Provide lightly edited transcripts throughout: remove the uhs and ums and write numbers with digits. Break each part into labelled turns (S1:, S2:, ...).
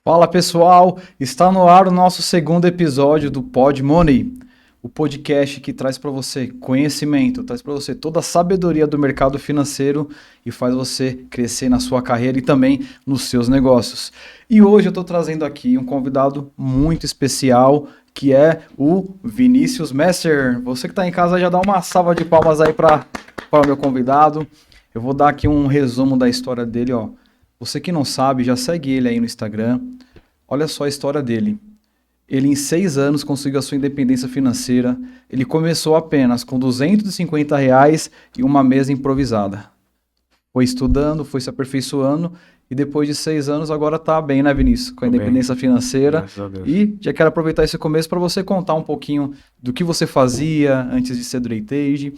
S1: Fala pessoal, está no ar o nosso segundo episódio do Pod Money, o podcast que traz para você conhecimento, traz para você toda a sabedoria do mercado financeiro e faz você crescer na sua carreira e também nos seus negócios. E hoje eu estou trazendo aqui um convidado muito especial que é o Vinícius Messer. Você que está em casa já dá uma salva de palmas aí para o meu convidado. Eu vou dar aqui um resumo da história dele, ó. Você que não sabe, já segue ele aí no Instagram. Olha só a história dele. Ele, em 6 anos, conseguiu a sua independência financeira. Ele começou apenas com R$ 250 e uma mesa improvisada. Foi estudando, foi se aperfeiçoando e depois de 6 anos agora está bem, né, Vinícius? Com a
S2: Tô bem,
S1: independência financeira.
S2: graças a Deus.
S1: E já quero aproveitar esse começo para você contar um pouquinho do que você fazia antes de ser do Age.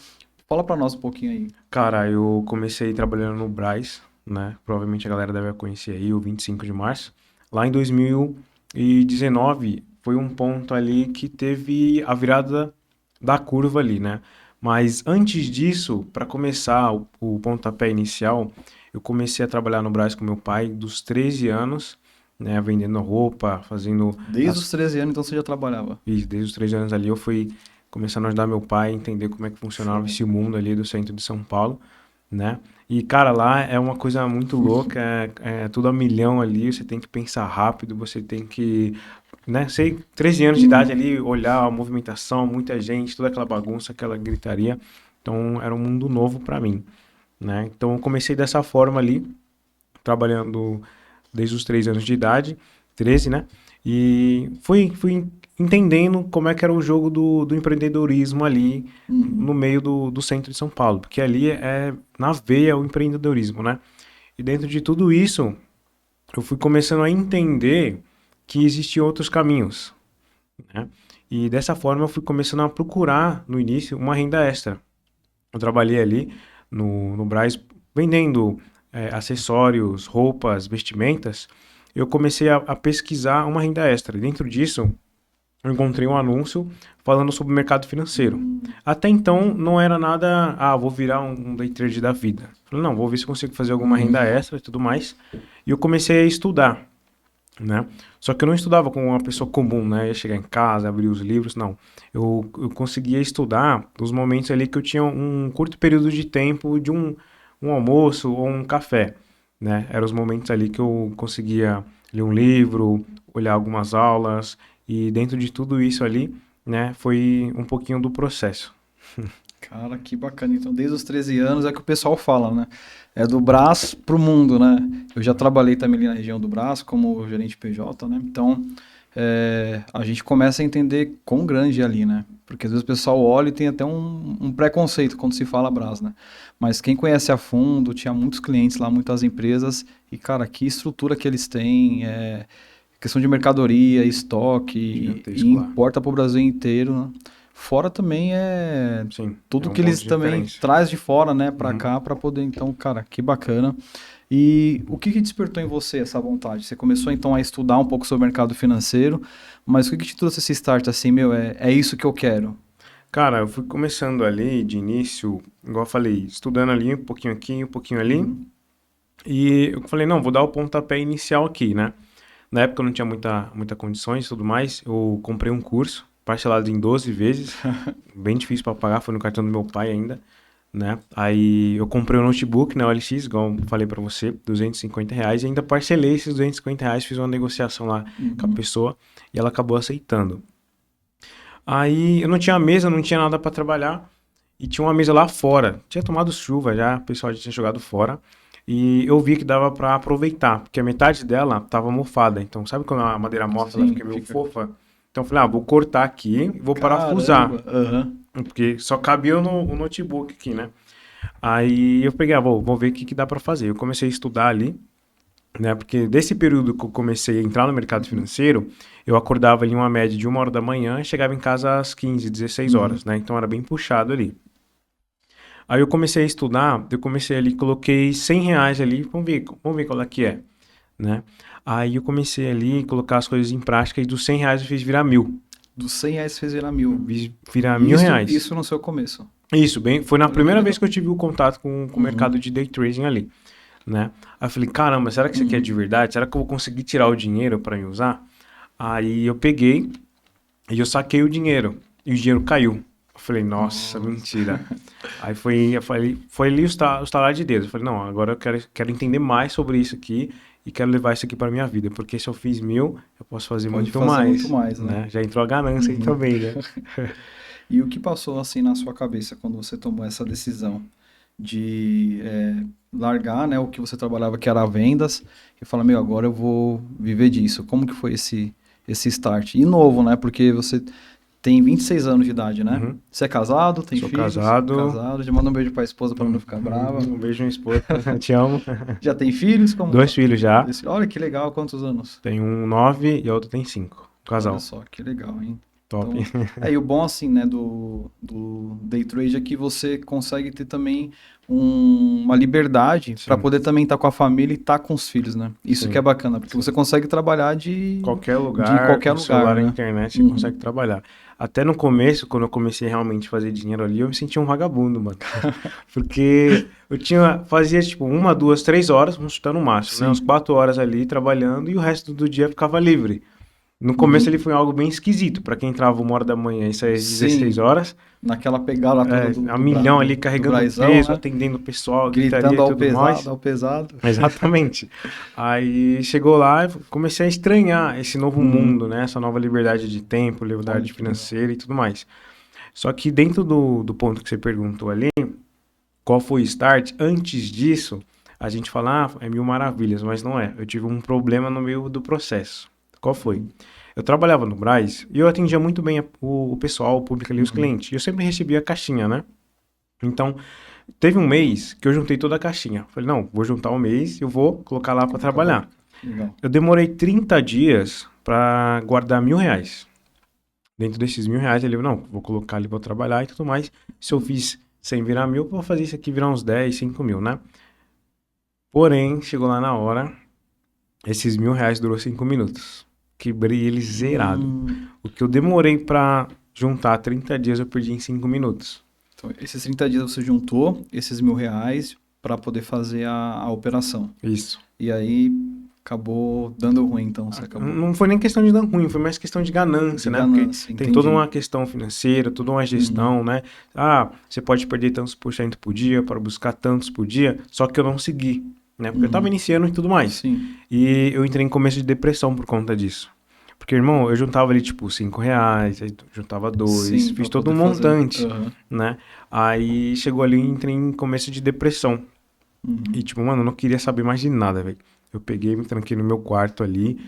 S1: Fala para nós um pouquinho aí.
S2: Cara, eu comecei trabalhando no Brás, né? Provavelmente a galera deve conhecer aí, o 25 de março. Lá em 2019 foi um ponto ali que teve a virada da curva ali, né? Mas antes disso, para começar o pontapé inicial, eu comecei a trabalhar no Brás com meu pai dos 13 anos, né? Vendendo roupa, fazendo
S1: Desde os
S2: as
S1: 13 anos, então, você já trabalhava?
S2: E desde os 13 anos ali eu fui começando a ajudar meu pai a entender como é que funcionava
S1: Show.
S2: esse mundo ali do centro de São Paulo, né? E, cara, lá é uma coisa muito louca, é tudo a milhão ali, você tem que pensar rápido, você tem que, né? Sei, 13 anos de idade ali, olhar a movimentação, muita gente, toda aquela bagunça, aquela gritaria. Então, era um mundo novo para mim, né? Então, eu comecei dessa forma ali, trabalhando desde os 3 anos de idade, 13, né? E fui entendendo como é que era o jogo do empreendedorismo ali no meio do centro de São Paulo, porque ali é na veia o empreendedorismo, né? E dentro de tudo isso, eu fui começando a entender que existiam outros caminhos, né? E dessa forma eu fui começando a procurar, no início, uma renda extra. Eu trabalhei ali no Brás vendendo acessórios, roupas, vestimentas. Eu comecei a pesquisar uma renda extra. Dentro disso, eu encontrei um anúncio falando sobre o mercado financeiro. Até então, não era nada, vou virar um day trade da vida. Falei, não, vou ver se consigo fazer alguma renda extra e tudo mais. E eu comecei a estudar, né? Só que eu não estudava como uma pessoa comum, né? Eu ia chegar em casa, abrir os livros, não. Eu conseguia estudar nos momentos ali que eu tinha um curto período de tempo de um almoço ou um café, né? Eram os momentos ali que eu conseguia ler um livro, olhar algumas aulas e dentro de tudo isso ali, né? Foi um pouquinho do processo.
S1: Cara, que bacana. Então, desde os 13 anos é que o pessoal fala, né? É do Brás pro mundo, né? Eu já trabalhei também ali na região do Brás como gerente PJ, né? Então, a gente começa a entender quão grande é ali, né? Porque às vezes o pessoal olha e tem até um preconceito quando se fala Brás, né? Mas quem conhece a fundo, tinha muitos clientes lá, muitas empresas, e cara, que estrutura que eles têm, questão de mercadoria, estoque, e
S2: Gigantesco lá.
S1: importa para o Brasil inteiro, né? Fora também
S2: Sim, é
S1: tudo
S2: um
S1: que
S2: ponto
S1: eles
S2: de
S1: também
S2: referência.
S1: traz de fora, né, para
S2: Uhum.
S1: cá, para poder, então, cara, que bacana. E o que despertou em você essa vontade? Você começou então a estudar um pouco sobre o mercado financeiro, mas o que te trouxe esse start assim, meu, é isso que eu quero?
S2: Cara, eu fui começando ali de início, igual eu falei, estudando ali um pouquinho aqui, um pouquinho ali. E eu falei, não, vou dar o pontapé inicial aqui, né? Na época eu não tinha muita condições e tudo mais. Eu comprei um curso, parcelado em 12 vezes. Bem difícil para pagar, foi no cartão do meu pai ainda, né? Aí eu comprei um notebook na OLX, igual eu falei para você, R$ 250. E ainda parcelei esses R$ 250, fiz uma negociação lá com a
S1: Uhum.
S2: pessoa e ela acabou aceitando. Aí eu não tinha mesa, não tinha nada para trabalhar. E tinha uma mesa lá fora. Tinha tomado chuva já, o pessoal já tinha jogado fora. E eu vi que dava pra aproveitar, porque a metade dela tava mofada. Então, sabe quando a madeira mofa, ela
S1: Sim,
S2: fica meio
S1: fica.
S2: fofa? Então eu falei, vou cortar aqui e vou parafusar.
S1: Caramba, aham.
S2: Porque só cabia o notebook aqui, né? Aí eu peguei, vou ver o que dá pra fazer. Eu comecei a estudar ali, né? Porque desse período que eu comecei a entrar no mercado financeiro, eu acordava ali uma média de 1 hora da manhã e chegava em casa às 15, 16
S1: Uhum.
S2: horas, né? Então era bem puxado ali. Aí eu comecei a estudar, eu comecei ali, coloquei R$ 100 ali, vamos ver qual é que é, né? Aí eu comecei ali a colocar as coisas em prática e dos R$ 100 eu fiz virar 1.000.
S1: Dos R$ 100 fez virar 1.000.
S2: Fiz virar
S1: E
S2: mil
S1: isso,
S2: reais.
S1: isso no seu começo.
S2: Isso, bem, foi na
S1: Olha que
S2: primeira vez
S1: legal.
S2: que eu tive o contato com o mercado
S1: Uhum.
S2: de day trading ali. né? Aí eu falei, caramba, será que isso aqui é de verdade? Será que eu vou conseguir tirar o dinheiro para me usar? Aí eu peguei e eu saquei o dinheiro. E o dinheiro caiu. Eu falei, nossa, mentira. Aí foi ali o estalar de dedos. Eu falei, não, agora eu quero entender mais sobre isso aqui e quero levar isso aqui para minha vida. Porque se eu fiz 1.000, eu posso fazer
S1: Pode
S2: muito
S1: fazer
S2: mais,
S1: muito mais, né?
S2: Já entrou a ganância aí também, né?
S1: E o que passou assim na sua cabeça quando você tomou essa decisão de largar, né, o que você trabalhava que era vendas e falar, meu, agora eu vou viver disso. Como que foi esse start? E novo, né? Porque você tem 26 anos de idade, né?
S2: Uhum.
S1: Você é casado, tem
S2: Sou
S1: filhos?
S2: casado.
S1: Casado. Já manda um beijo pra esposa para não ficar brava.
S2: Um beijo, minha esposa. Te amo.
S1: Já tem filhos? Como...
S2: 2 filhos já.
S1: Olha que legal, quantos anos?
S2: Tem um 9 e a outra tem 5. Casal.
S1: Olha só, que legal, hein?
S2: Top.
S1: Então, e o bom, assim, né, do day trade é que você consegue ter também uma liberdade para poder também estar com a família e estar com os filhos, né? Isso
S2: Sim.
S1: que é bacana, porque você consegue trabalhar de
S2: qualquer lugar,
S1: de qualquer
S2: com
S1: lugar,
S2: celular
S1: né?
S2: e internet, você consegue trabalhar. Até no começo, quando eu comecei realmente a fazer dinheiro ali, eu me sentia um vagabundo, mano. Porque fazia tipo 1, 2, 3 horas, vamos chutar no máximo, né? Uns 4 horas ali trabalhando e o resto do dia ficava livre. No começo ele foi algo bem esquisito, pra quem entrava 1 hora da manhã e saía às 16 horas.
S1: Naquela pegada toda
S2: A milhão ali carregando
S1: braizão,
S2: peso,
S1: né?
S2: atendendo o pessoal,
S1: Gritando
S2: gritaria e
S1: ao
S2: tudo
S1: pesado,
S2: mais.
S1: ao pesado.
S2: Exatamente. Aí chegou lá e comecei a estranhar esse novo mundo, né? Essa nova liberdade de tempo, liberdade financeira e tudo mais. Só que dentro do ponto que você perguntou ali, qual foi o start? Antes disso, a gente fala, é 1.000 maravilhas, mas não é. Eu tive um problema no meio do processo. Qual foi? Eu trabalhava no Brás e eu atendia muito bem o pessoal, o público ali, os clientes. E eu sempre recebia a caixinha, né? Então, teve um mês que eu juntei toda a caixinha. Falei, não, vou juntar um mês e eu vou colocar lá para trabalhar.
S1: Legal.
S2: Eu demorei 30 dias para guardar R$ 1.000. Dentro desses R$ 1.000, ele falou, não, vou colocar ali para trabalhar e tudo mais. Se eu fiz 100 virar 1.000, eu vou fazer isso aqui virar uns 10, 5 mil, né? Porém, chegou lá na hora, esses R$ 1.000 durou 5 minutos. Quebrei ele zerado. O que eu demorei para juntar 30 dias, eu perdi em 5 minutos.
S1: Então, esses 30 dias você juntou esses R$ 1.000 para poder fazer a operação.
S2: Isso.
S1: E aí acabou dando ruim, então você acabou.
S2: Não foi nem questão de dar ruim, foi mais questão de ganância, né? Porque tem toda uma questão financeira, toda uma gestão, né? Você pode perder tantos por cento por dia para buscar tantos por dia, só que eu não segui, né? Porque eu tava iniciando e tudo mais.
S1: Sim.
S2: E eu entrei em começo de depressão por conta disso. Porque, irmão, eu juntava ali, tipo, R$ 5, aí juntava 2, fiz todo um montante, né? Aí chegou ali e entrei em começo de depressão. E, tipo, mano, eu não queria saber mais de nada, velho. Eu peguei, me tranquei no meu quarto ali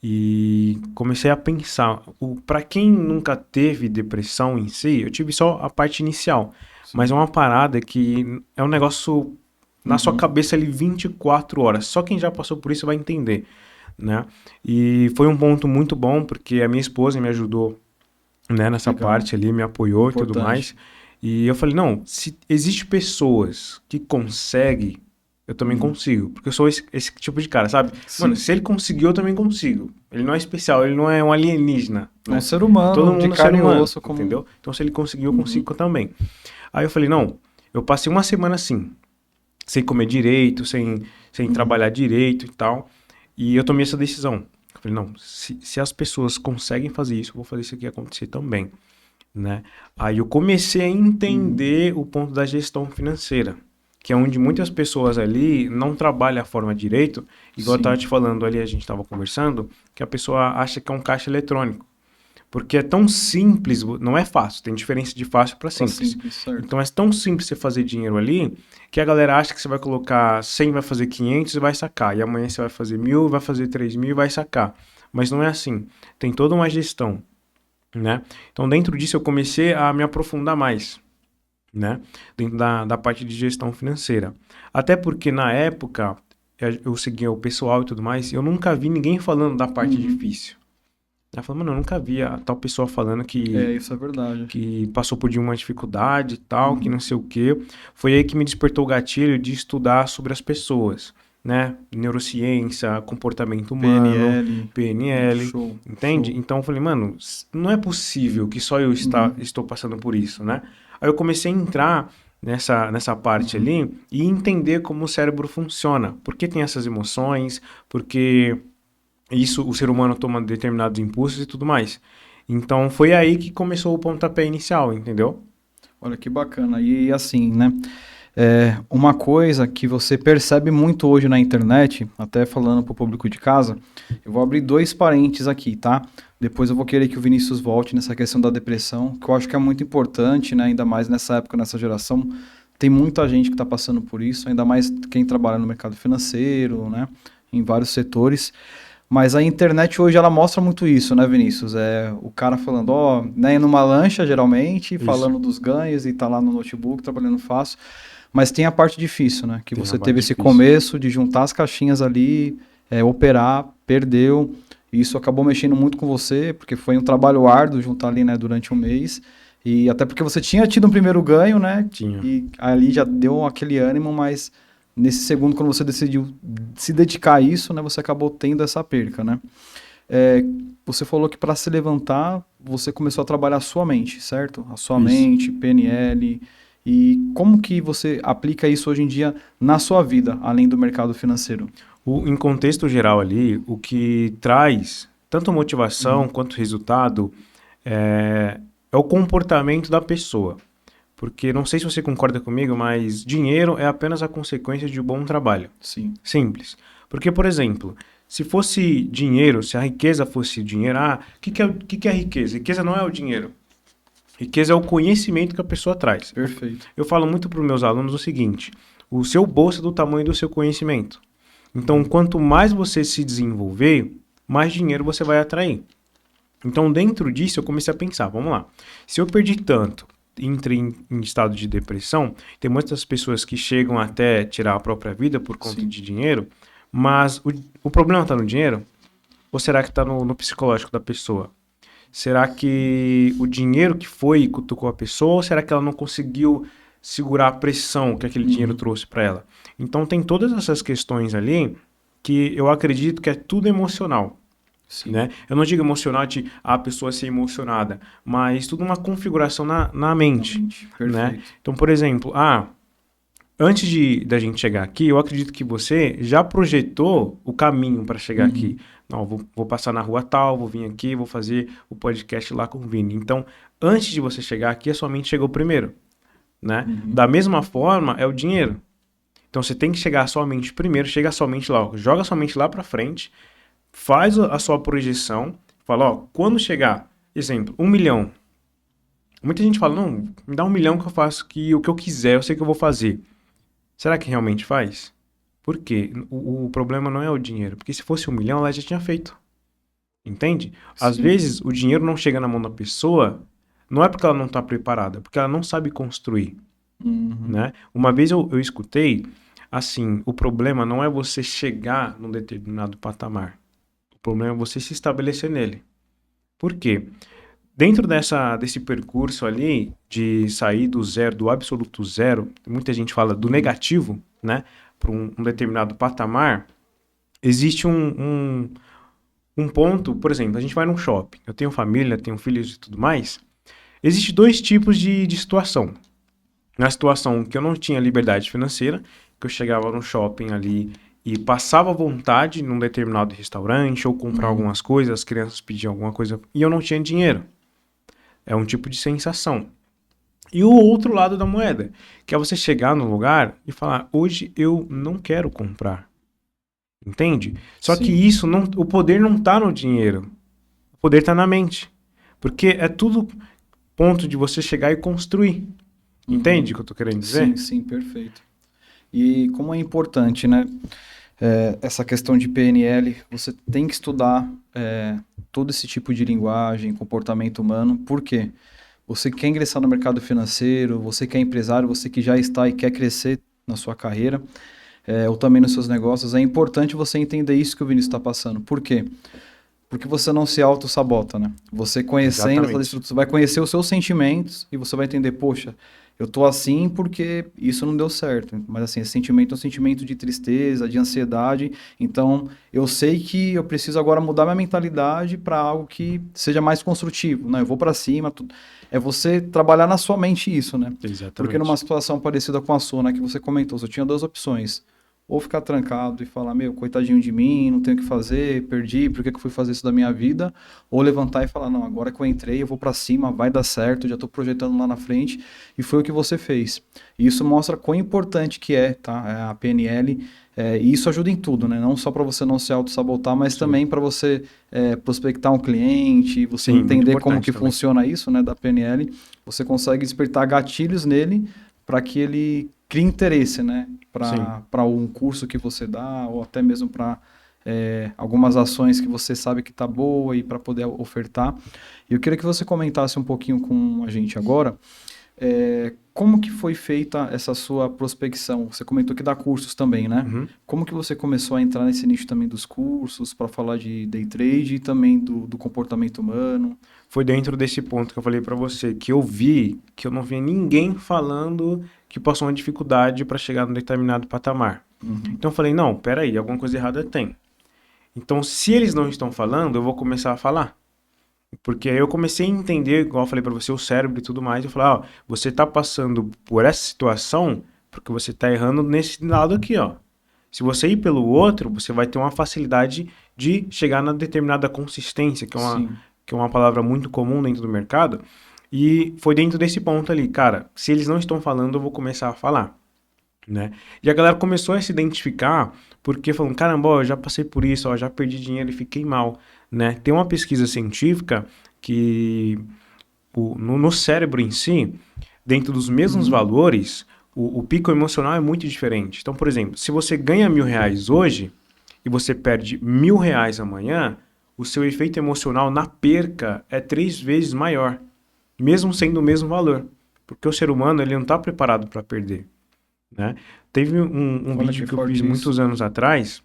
S2: e comecei a pensar. Pra quem nunca teve depressão em si, eu tive só a parte inicial. Sim. Mas é uma parada que é um negócio na sua cabeça ali 24 horas. Só quem já passou por isso vai entender, né? E foi um ponto muito bom, porque a minha esposa me ajudou, né, nessa parte ali, me apoiou e tudo mais. E eu falei, não, se existe pessoas que conseguem, eu também consigo. Porque eu sou esse tipo de cara, sabe? Sim. Mano, se ele conseguiu, eu também consigo. Ele não é especial, ele não é um alienígena.
S1: É um ser humano, todo mundo de carne e osso.
S2: Entendeu? Então, se ele conseguiu, eu consigo também. Aí eu falei, não, eu passei uma semana assim, sem comer direito, sem trabalhar direito e tal. E eu tomei essa decisão. Eu falei, não, se as pessoas conseguem fazer isso, eu vou fazer isso aqui acontecer também, né? Aí eu comecei a entender o ponto da gestão financeira, que é onde muitas pessoas ali não trabalham a forma direito, igual eu estava te falando ali, a gente estava conversando, que a pessoa acha que é um caixa eletrônico. Porque é tão simples, não é fácil, tem diferença de fácil para simples. Então é tão simples você fazer dinheiro ali, que a galera acha que você vai colocar 100, vai fazer 500 e vai sacar. E amanhã você vai fazer 1.000, vai fazer 3.000 e vai sacar. Mas não é assim, tem toda uma gestão, né? Então dentro disso eu comecei a me aprofundar mais, né? Dentro da parte de gestão financeira. Até porque na época, eu seguia o pessoal e tudo mais, eu nunca vi ninguém falando da parte difícil. Ela falou, mano, eu nunca vi a tal pessoa falando que...
S1: isso é verdade.
S2: Que passou por uma dificuldade e tal, que não sei o quê. Foi aí que me despertou o gatilho de estudar sobre as pessoas, né? Neurociência, comportamento humano, PNL, entende? Show. Então eu falei, mano, não é possível que só eu estou passando por isso, né? Aí eu comecei a entrar nessa parte ali e entender como o cérebro funciona. Por que tem essas emoções, porque isso o ser humano toma determinados impulsos e tudo mais. Então foi aí que começou o pontapé inicial, entendeu?
S1: Olha que bacana. E assim, né? Uma coisa que você percebe muito hoje na internet, até falando para o público de casa, eu vou abrir dois parênteses aqui, tá? Depois eu vou querer que o Vinícius volte nessa questão da depressão, que eu acho que é muito importante, né? Ainda mais nessa época, nessa geração. Tem muita gente que está passando por isso, ainda mais quem trabalha no mercado financeiro, né? Em vários setores. Mas a internet hoje ela mostra muito isso, né, Vinícius? O cara falando, né, numa lancha, geralmente,
S2: Isso.
S1: falando dos ganhos e tá lá no notebook trabalhando fácil. Mas tem a parte difícil, né? Que
S2: Tem
S1: você
S2: a
S1: teve
S2: parte
S1: esse
S2: difícil.
S1: começo de juntar as caixinhas ali, operar, perdeu. E isso acabou mexendo muito com você, porque foi um trabalho árduo juntar ali, né, durante um mês. E até porque você tinha tido um primeiro ganho, né?
S2: Tinha.
S1: E ali já deu aquele ânimo, mas nesse segundo, quando você decidiu se dedicar a isso, né, você acabou tendo essa perca, né? Você falou que para se levantar, você começou a trabalhar a sua mente, certo? A sua
S2: Isso.
S1: mente, PNL. E como que você aplica isso hoje em dia na sua vida, além do mercado financeiro?
S2: Em contexto geral ali, o que traz tanto motivação quanto resultado é o comportamento da pessoa. Porque não sei se você concorda comigo, mas dinheiro é apenas a consequência de um bom trabalho.
S1: Sim.
S2: Simples. Porque, por exemplo, se fosse dinheiro, se a riqueza fosse dinheiro, o que é riqueza? Riqueza não é o dinheiro. Riqueza é o conhecimento que a pessoa traz.
S1: Perfeito.
S2: Eu falo muito para os meus alunos o seguinte: o seu bolso é do tamanho do seu conhecimento. Então, quanto mais você se desenvolver, mais dinheiro você vai atrair. Então, dentro disso, eu comecei a pensar, vamos lá, se eu perdi tanto, entrei em estado de depressão, tem muitas pessoas que chegam até tirar a própria vida por conta
S1: Sim.
S2: de dinheiro, mas o problema está no dinheiro? Ou será que está no psicológico da pessoa? Será que o dinheiro que foi e cutucou a pessoa, ou será que ela não conseguiu segurar a pressão que aquele dinheiro trouxe para ela? Então tem todas essas questões ali que eu acredito que é tudo emocional.
S1: Sim.
S2: Né? Eu não digo emocional de a pessoa ser emocionada, mas tudo uma configuração na mente.
S1: Perfeito.
S2: Né? Então, por exemplo, antes da gente chegar aqui, eu acredito que você já projetou o caminho para chegar aqui. Não, vou passar na rua tal, vou vir aqui, vou fazer o podcast lá com o Vini. Então, antes de você chegar aqui, a sua mente chegou primeiro. Né? Da mesma forma, é o dinheiro. Então, você tem que chegar a sua mente primeiro, chega a sua mente lá, joga a sua mente lá para frente, faz a sua projeção, fala, quando chegar, exemplo, 1 milhão. Muita gente fala, não, me dá 1 milhão que eu faço o que eu quiser, eu sei que eu vou fazer. Será que realmente faz? Por quê? O problema não é o dinheiro, porque se fosse 1 milhão, ela já tinha feito. Entende? Às vezes, o dinheiro não chega na mão da pessoa, não é porque ela não está preparada, é porque ela não sabe construir. Né? Uma vez eu escutei, assim, o problema não é você chegar num determinado patamar. O problema é você se estabelecer nele. Por quê? Dentro desse percurso ali, de sair do zero, do absoluto zero, muita gente fala do negativo, né, para um determinado patamar, existe um ponto, por exemplo, a gente vai num shopping, eu tenho família, tenho filhos e tudo mais, existe 2 tipos de situação. Na situação que eu não tinha liberdade financeira, que eu chegava no shopping ali e passava vontade num determinado restaurante ou comprar algumas coisas, as crianças pediam alguma coisa e eu não tinha dinheiro. É um tipo de sensação. E o outro lado da moeda, que é você chegar no lugar e falar, hoje eu não quero comprar. Entende? Só que isso, o poder não está no dinheiro. O poder está na mente. Porque é tudo ponto de você chegar e construir. Entende o que eu tô querendo dizer?
S1: Sim, perfeito. E como é importante, né? Essa questão de PNL, você tem que estudar todo esse tipo de linguagem, comportamento humano. Por quê? Você quer ingressar no mercado financeiro, você que é empresário, você que já está e quer crescer na sua carreira, ou também nos seus negócios, é importante você entender isso que o Vinícius está passando. Por quê? Porque você não se auto-sabota, né? Você conhecendo essas estruturas, você vai conhecer os seus sentimentos e você vai entender, poxa, eu tô assim porque isso não deu certo. Mas assim, esse sentimento é um sentimento de tristeza, de ansiedade. Então, eu sei que eu preciso agora mudar minha mentalidade para algo que seja mais construtivo, né? Eu vou para cima, é você trabalhar na sua mente isso, né? Porque numa
S2: Exatamente.
S1: situação parecida com a sua, né, que você comentou, você tinha duas opções. Ou ficar trancado e falar, meu, coitadinho de mim, não tenho o que fazer, perdi, por que que eu fui fazer isso da minha vida? Ou levantar e falar, não, agora que eu entrei, eu vou para cima, vai dar certo, já estou projetando lá na frente, e foi o que você fez. E isso mostra quão importante que é, tá? A PNL, e isso ajuda em tudo, né? Não só para você não se auto-sabotar, mas
S2: Sim.
S1: também para você prospectar um cliente, você
S2: Sim, muito
S1: entender como
S2: importante
S1: que
S2: também.
S1: funciona isso, né, da PNL, você consegue despertar gatilhos nele para que ele crie interesse, né?
S2: Sim.
S1: Para um curso que você dá, ou até mesmo para algumas ações que você sabe que está boa e para poder ofertar. E eu queria que você comentasse um pouquinho com a gente agora, como que foi feita essa sua prospecção? Você comentou que dá cursos também, né?
S2: Uhum.
S1: Como que você começou a entrar nesse nicho também dos cursos, para falar de day trade e também do comportamento humano?
S2: Foi dentro desse ponto que eu falei pra você, que eu vi que eu não via ninguém falando que passou uma dificuldade para chegar num determinado patamar.
S1: Uhum.
S2: Então eu falei, não, peraí, alguma coisa errada tem. Então, se eles não estão falando, eu vou começar a falar. Porque aí eu comecei a entender, igual eu falei pra você, o cérebro e tudo mais. Eu falei, ó, você tá passando por essa situação porque você tá errando nesse lado aqui, ó. Se você ir pelo outro, você vai ter uma facilidade de chegar na determinada consistência,
S1: Sim.
S2: que é uma palavra muito comum dentro do mercado. E foi dentro desse ponto ali, cara, se eles não estão falando, eu vou começar a falar, né? E a galera começou a se identificar porque falando, caramba, ó, eu já passei por isso, ó, já perdi dinheiro e fiquei mal, né? Tem uma pesquisa científica que no cérebro em si, dentro dos mesmos
S1: Uhum.
S2: valores, o pico emocional é muito diferente. Então, por exemplo, se você ganha R$ 1.000 hoje e você perde R$ 1.000 amanhã, o seu efeito emocional na perca é 3 vezes maior, mesmo sendo o mesmo valor. Porque o ser humano ele não está preparado para perder, né? Teve um
S1: Olha
S2: vídeo
S1: que
S2: que eu fiz
S1: forte isso.
S2: muitos anos atrás,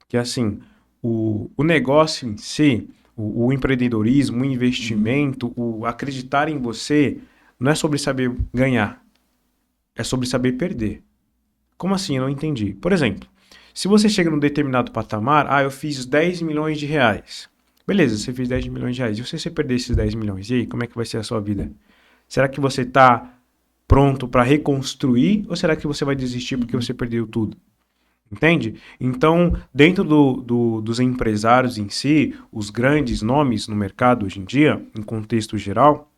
S2: que é assim, o negócio em si, o empreendedorismo, o
S1: Uhum.
S2: investimento, o acreditar em você, não é sobre saber ganhar, é sobre saber perder. Como assim? Eu não entendi. Por exemplo, se você chega num determinado patamar, eu fiz R$ 10 milhões. Beleza, você fez R$ 10 milhões. E se você perder esses 10 milhões? E aí, como é que vai ser a sua vida? Será que você está pronto para reconstruir ou será que você vai desistir porque
S1: Uhum.
S2: você perdeu tudo? Entende? Então, dentro dos empresários em si, os grandes nomes no mercado hoje em dia, em contexto geral,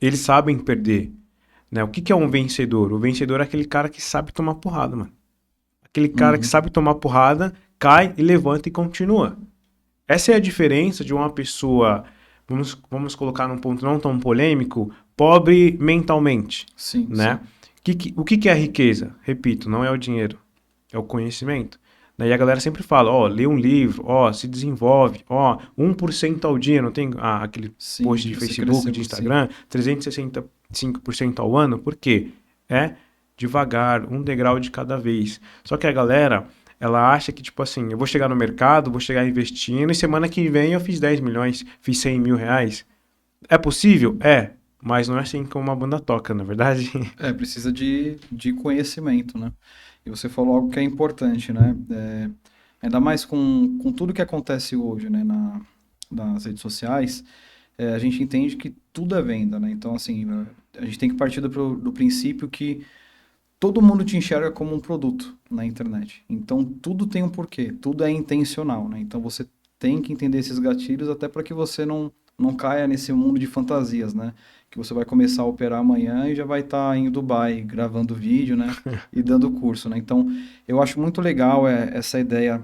S2: eles sabem perder. Né? O que é um vencedor? O vencedor é aquele cara que sabe tomar porrada, mano. Aquele cara que
S1: Uhum.
S2: sabe tomar porrada, cai e levanta e continua. Essa é a diferença de uma pessoa, vamos colocar num ponto não tão polêmico, pobre mentalmente.
S1: Sim,
S2: Né?
S1: sim.
S2: O que é a riqueza? Repito, não é o dinheiro, é o conhecimento. Daí a galera sempre fala, ó, lê um livro, ó, se desenvolve, ó, 1% ao dia, não tem aquele
S1: Sim,
S2: post
S1: de
S2: de
S1: você
S2: Facebook,
S1: crescer
S2: de
S1: você.
S2: Instagram, 365% ao ano, por quê? É devagar, um degrau de cada vez. Só que a galera, ela acha que, tipo assim, eu vou chegar no mercado, vou chegar investindo, e semana que vem eu fiz 10 milhões, fiz R$ 100 mil. É possível? É, mas não é assim como uma banda toca, na verdade.
S1: Precisa de conhecimento, né? E você falou algo que é importante, né? Ainda mais com tudo que acontece hoje, né, nas redes sociais, a gente entende que tudo é venda, né? Então, assim, a gente tem que partir do princípio que todo mundo te enxerga como um produto na internet. Então, tudo tem um porquê, tudo é intencional, né? Então, você tem que entender esses gatilhos até para que você não caia nesse mundo de fantasias, né? Que você vai começar a operar amanhã e já vai estar em Dubai gravando vídeo, né? E dando curso, né? Então, eu acho muito legal essa ideia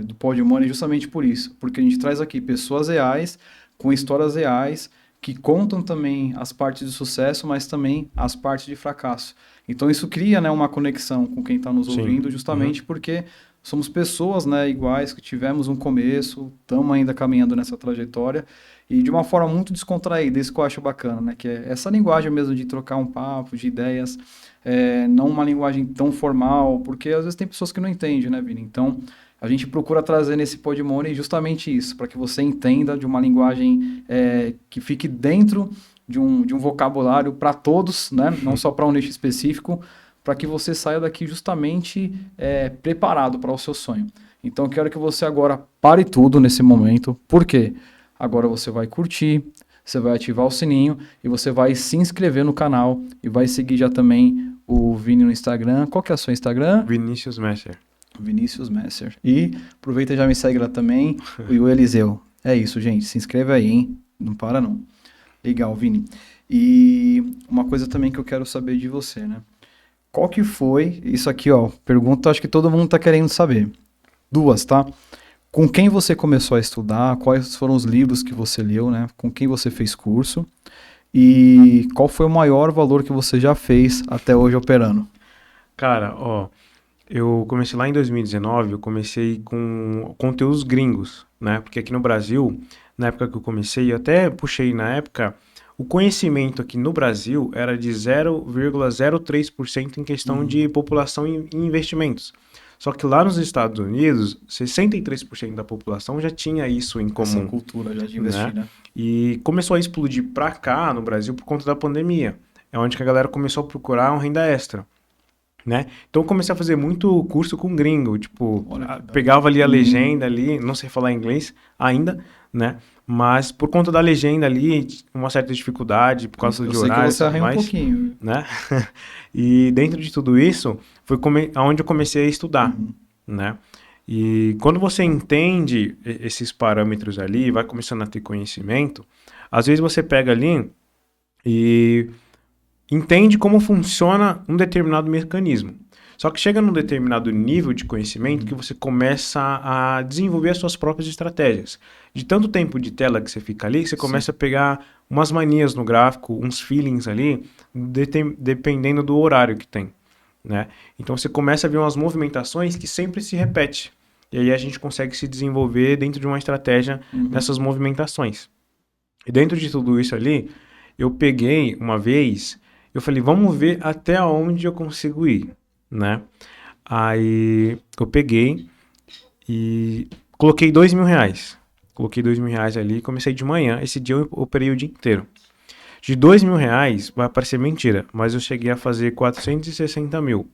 S1: do Pod Money justamente por isso, porque a gente traz aqui pessoas reais, com histórias reais, que contam também as partes de sucesso, mas também as partes de fracasso. Então isso cria, né, uma conexão com quem está nos
S2: Sim.
S1: ouvindo,
S2: Uhum.
S1: justamente porque somos pessoas, né, iguais, que tivemos um começo, estamos ainda caminhando nessa trajetória, e de uma forma muito descontraída, isso que eu acho bacana, né, que é essa linguagem mesmo de trocar um papo, de ideias, não uma linguagem tão formal, porque às vezes tem pessoas que não entendem, né, Vini? Então, a gente procura trazer nesse Podmoney justamente isso, para que você entenda de uma linguagem que fique dentro de um vocabulário para todos, né? Não só para um nicho específico, para que você saia daqui justamente preparado para o seu sonho. Então eu quero que você agora pare tudo nesse momento. Por quê? Agora você vai curtir, você vai ativar o sininho e você vai se inscrever no canal e vai seguir já também o Vini no Instagram. Qual que é o seu Instagram?
S2: Vinícius Messer.
S1: Vinícius Messer. E aproveita e já me segue lá também, o Eliseu. É isso, gente. Se inscreve aí, hein? Não para, não. Legal, Vini. E uma coisa também que eu quero saber de você, né? Qual que foi, isso aqui, ó, pergunta, acho que todo mundo tá querendo saber. Duas, tá? Com quem você começou a estudar? Quais foram os livros que você leu, né? Com quem você fez curso? E qual foi o maior valor que você já fez até hoje operando?
S2: Cara, ó, eu comecei lá em 2019, eu comecei com conteúdos gringos, né? Porque aqui no Brasil, na época que eu comecei, eu até puxei na época, o conhecimento aqui no Brasil era de 0,03% em questão de população e investimentos. Só que lá nos Estados Unidos, 63% da população já tinha isso em
S1: Essa
S2: comum,
S1: cultura já de investir, né?
S2: E começou a explodir pra cá, no Brasil, por conta da pandemia. É onde que a galera começou a procurar uma renda extra, né? Então eu comecei a fazer muito curso com gringo, tipo,
S1: Olha que da hora.
S2: pegava ali a legenda ali, não sei falar inglês ainda, né? Mas por conta da legenda ali, uma certa dificuldade, por causa
S1: Eu
S2: de
S1: sei que
S2: horário e
S1: você
S2: tudo
S1: arranha um
S2: mais,
S1: pouquinho.
S2: né? E dentro de tudo isso, foi onde eu comecei a estudar, né? E quando você entende esses parâmetros ali, vai começando a ter conhecimento, às vezes você pega ali e entende como funciona um determinado mecanismo. Só que chega num determinado nível de conhecimento que você começa a desenvolver as suas próprias estratégias. De tanto tempo de tela que você fica ali, você começa a pegar umas manias no gráfico, uns feelings ali, dependendo do horário que tem, né? Então você começa a ver umas movimentações que sempre se repetem. E aí a gente consegue se desenvolver dentro de uma estratégia nessas movimentações. E dentro de tudo isso ali, eu peguei uma vez, eu falei, vamos ver até onde eu consigo ir, né? Aí eu peguei e coloquei R$ 2.000. Coloquei R$ 2.000 ali e comecei de manhã. Esse dia eu operei o dia inteiro. De R$ 2.000 vai parecer mentira, mas eu cheguei a fazer 460 mil.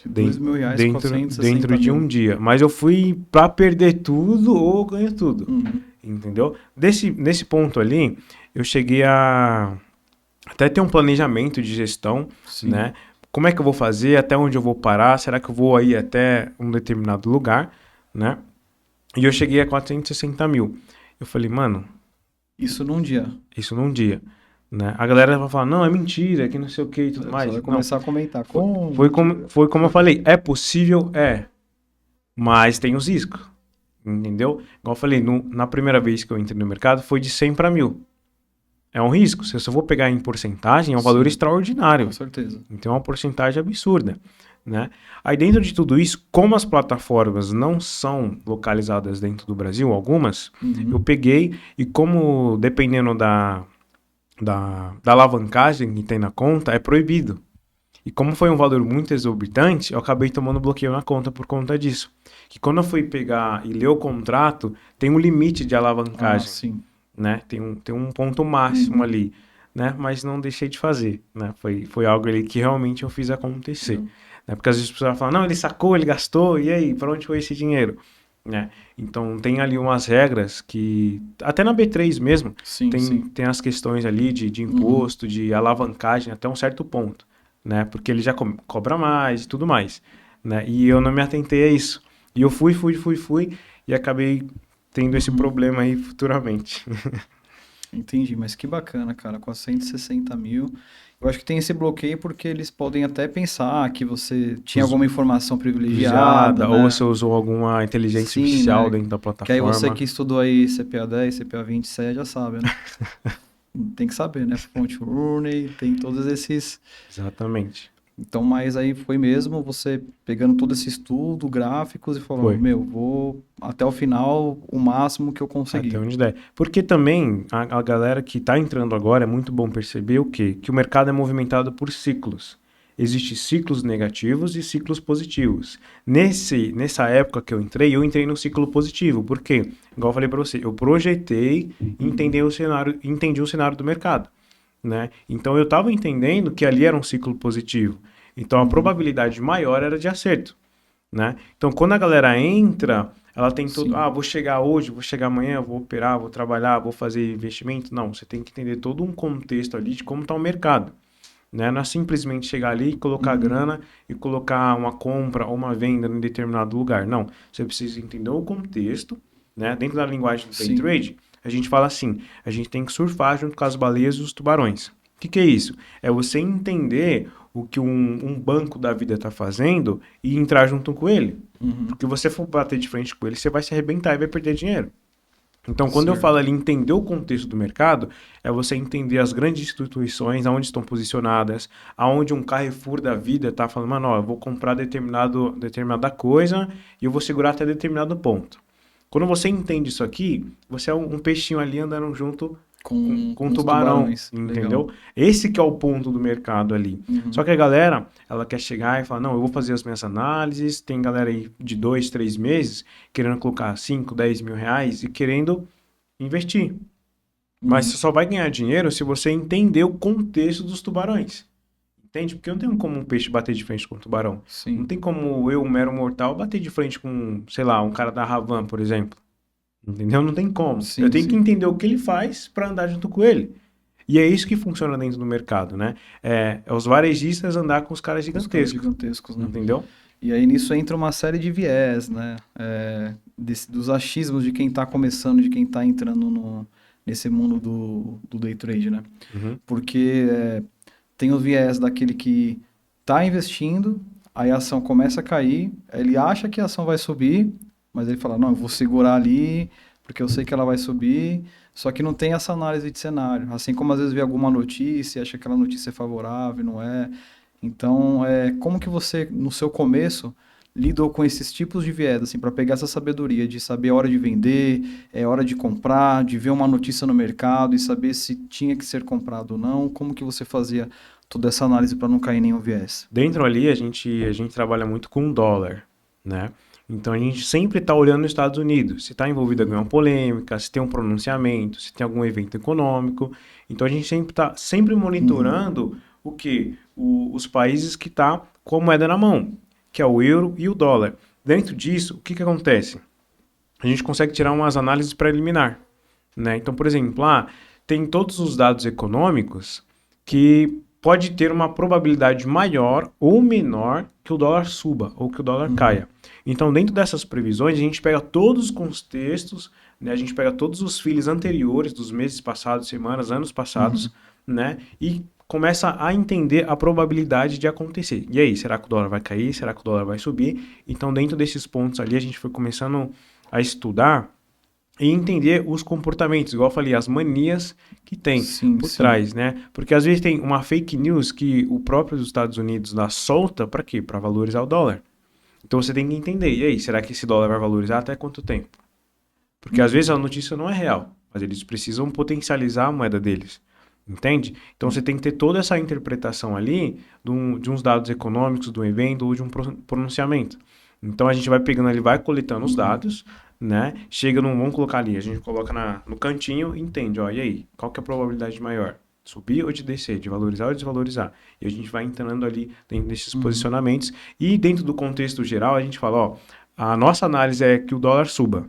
S1: De R$ 2.000,
S2: Dentro
S1: 460
S2: de
S1: mil.
S2: um dia. Mas eu fui pra perder tudo ou ganhar tudo. Entendeu? Nesse ponto ali, eu cheguei a até ter um planejamento de gestão,
S1: Sim.
S2: né? Como é que eu vou fazer? Até onde eu vou parar? Será que eu vou aí até um determinado lugar, né? E eu cheguei a 460 mil. Eu falei, mano,
S1: Isso num dia.
S2: isso num dia, né? A galera vai falar, não, é mentira, que não sei o que e tudo mais.
S1: Você vai
S2: Não,
S1: começar a comentar.
S2: foi como eu falei, é possível? É, mas tem os riscos, entendeu? Igual eu falei, na primeira vez que eu entrei no mercado foi de 100 para 1.000. É um risco, se eu for pegar em porcentagem, é um valor extraordinário.
S1: Com certeza.
S2: Então é uma porcentagem absurda, né? Aí dentro de tudo isso, como as plataformas não são localizadas dentro do Brasil, algumas, eu peguei e como dependendo da alavancagem que tem na conta, é proibido. E como foi um valor muito exorbitante, eu acabei tomando bloqueio na conta por conta disso. Que quando eu fui pegar e ler o contrato, tem um limite de alavancagem,
S1: Sim.
S2: né? Tem um ponto máximo ali, né? Mas não deixei de fazer, né? Foi algo ali que realmente eu fiz acontecer. Né? Porque às vezes as pessoas falam, não, ele sacou, ele gastou, e aí, para onde foi esse dinheiro? Né? Então tem ali umas regras que, até na B3 mesmo, tem as questões ali de imposto, de alavancagem até um certo ponto, né? Porque ele já cobra mais e tudo mais, né? E eu não me atentei a isso. E eu fui e acabei tendo esse problema aí futuramente.
S1: Entendi, mas que bacana, cara, com 160 mil. Eu acho que tem esse bloqueio porque eles podem até pensar que você tinha alguma informação privilegiada, né?
S2: Ou você usou alguma inteligência artificial dentro da plataforma.
S1: Que aí você que estudou aí CPA 10, CPA 20, já sabe, né? Tem que saber, né? Fonte Rooney, tem todos esses...
S2: Exatamente.
S1: Então, mas aí foi mesmo você pegando todo esse estudo, gráficos e falando, vou até o final o máximo que eu conseguir.
S2: Até onde der. Porque também a galera que está entrando agora é muito bom perceber o quê? Que o mercado é movimentado por ciclos. Existem ciclos negativos e ciclos positivos. Nessa época que eu entrei no ciclo positivo. Por quê? Igual eu falei para você, eu projetei e entendi o cenário do mercado. né? Então eu estava entendendo que ali era um ciclo positivo. Então a probabilidade maior era de acerto, né? Então quando a galera entra, ela tem todo,
S1: Sim.
S2: vou chegar hoje, vou chegar amanhã, vou operar, vou trabalhar, vou fazer investimento. Não, você tem que entender todo um contexto ali de como está o mercado, né? Não é simplesmente chegar ali e colocar grana e colocar uma compra ou uma venda em determinado lugar. Não, você precisa entender o contexto, né? Dentro da linguagem do day
S1: Sim.
S2: trade, a gente fala assim, a gente tem que surfar junto com as baleias e os tubarões. O que é isso? É você entender o que um banco da vida está fazendo e entrar junto com ele. Porque você for bater de frente com ele, você vai se arrebentar e vai perder dinheiro. Então, quando eu falo
S1: Certo.
S2: ali entender o contexto do mercado, é você entender as grandes instituições, aonde estão posicionadas, aonde um Carrefour da vida está falando, mano, ó, eu vou comprar determinada coisa e eu vou segurar até determinado ponto. Quando você entende isso aqui, você é um peixinho ali andando junto com um
S1: Com os
S2: tubarão,
S1: tubarões. Legal.
S2: entendeu? Esse que é o ponto do mercado ali. Só que a galera, ela quer chegar e falar, não, eu vou fazer as minhas análises, tem galera aí de 2, 3 meses querendo colocar 5, 10 mil reais e querendo investir. Mas você só vai ganhar dinheiro se você entender o contexto dos tubarões. Entende? Porque não tem como um peixe bater de frente com um tubarão. Não
S1: Sim.
S2: tem como eu, um mero mortal, bater de frente com, sei lá, um cara da Havan, por exemplo. Entendeu? Não tem como. Eu
S1: Sim,
S2: tenho que
S1: sim.
S2: entender o que ele faz para andar junto com ele. E é isso que funciona dentro do mercado, né? É os varejistas andar com os caras
S1: Os caras
S2: gigantescos.
S1: gigantescos, né?
S2: Entendeu?
S1: E aí nisso entra uma série de viés, né? Dos achismos de quem está começando, de quem está entrando nesse mundo do day trade, né?
S2: Uhum.
S1: Porque tem o viés daquele que está investindo, aí a ação começa a cair, ele acha que a ação vai subir, mas ele fala, não, eu vou segurar ali, porque eu sei que ela vai subir, só que não tem essa análise de cenário. Assim como às vezes vê alguma notícia, acha que aquela notícia é favorável, não é? Então, como que você, no seu começo, lidou com esses tipos de viés, assim, para pegar essa sabedoria de saber a hora de vender, hora de comprar, de ver uma notícia no mercado e saber se tinha que ser comprado ou não? Como que você fazia toda essa análise para não cair em nenhum viés?
S2: Dentro ali, a gente trabalha muito com dólar, né? Então a gente sempre está olhando nos Estados Unidos, se está envolvido em alguma polêmica, se tem um pronunciamento, se tem algum evento econômico. Então a gente sempre está sempre monitorando o que? Os países que tá com a moeda na mão, que é o euro e o dólar. Dentro disso, o que acontece? A gente consegue tirar umas análises preliminar, né? Então, por exemplo, tem todos os dados econômicos que pode ter uma probabilidade maior ou menor que o dólar suba ou que o dólar caia. Então, dentro dessas previsões, a gente pega todos os contextos, né? A gente pega todos os feeds anteriores dos meses passados, semanas, anos passados, né? E começa a entender a probabilidade de acontecer. E aí, será que o dólar vai cair? Será que o dólar vai subir? Então, dentro desses pontos ali, a gente foi começando a estudar e entender os comportamentos, igual eu falei, as manias que tem
S1: Sim,
S2: por
S1: sim.
S2: trás, né? Porque às vezes tem uma fake news que o próprio dos Estados Unidos dá solta para quê? Para valorizar o dólar. Então você tem que entender, e aí, será que esse dólar vai valorizar até quanto tempo? Porque às vezes a notícia não é real, mas eles precisam potencializar a moeda deles. Entende? Então você tem que ter toda essa interpretação ali de uns dados econômicos, do evento ou de um pronunciamento. Então a gente vai pegando ali, vai coletando os dados, né? Chega num, vamos colocar ali, a gente coloca no cantinho e entende, ó, e aí, qual que é a probabilidade maior? De subir ou de descer, de valorizar ou desvalorizar? E a gente vai entrando ali dentro desses posicionamentos e dentro do contexto geral a gente fala, ó, a nossa análise é que o dólar suba,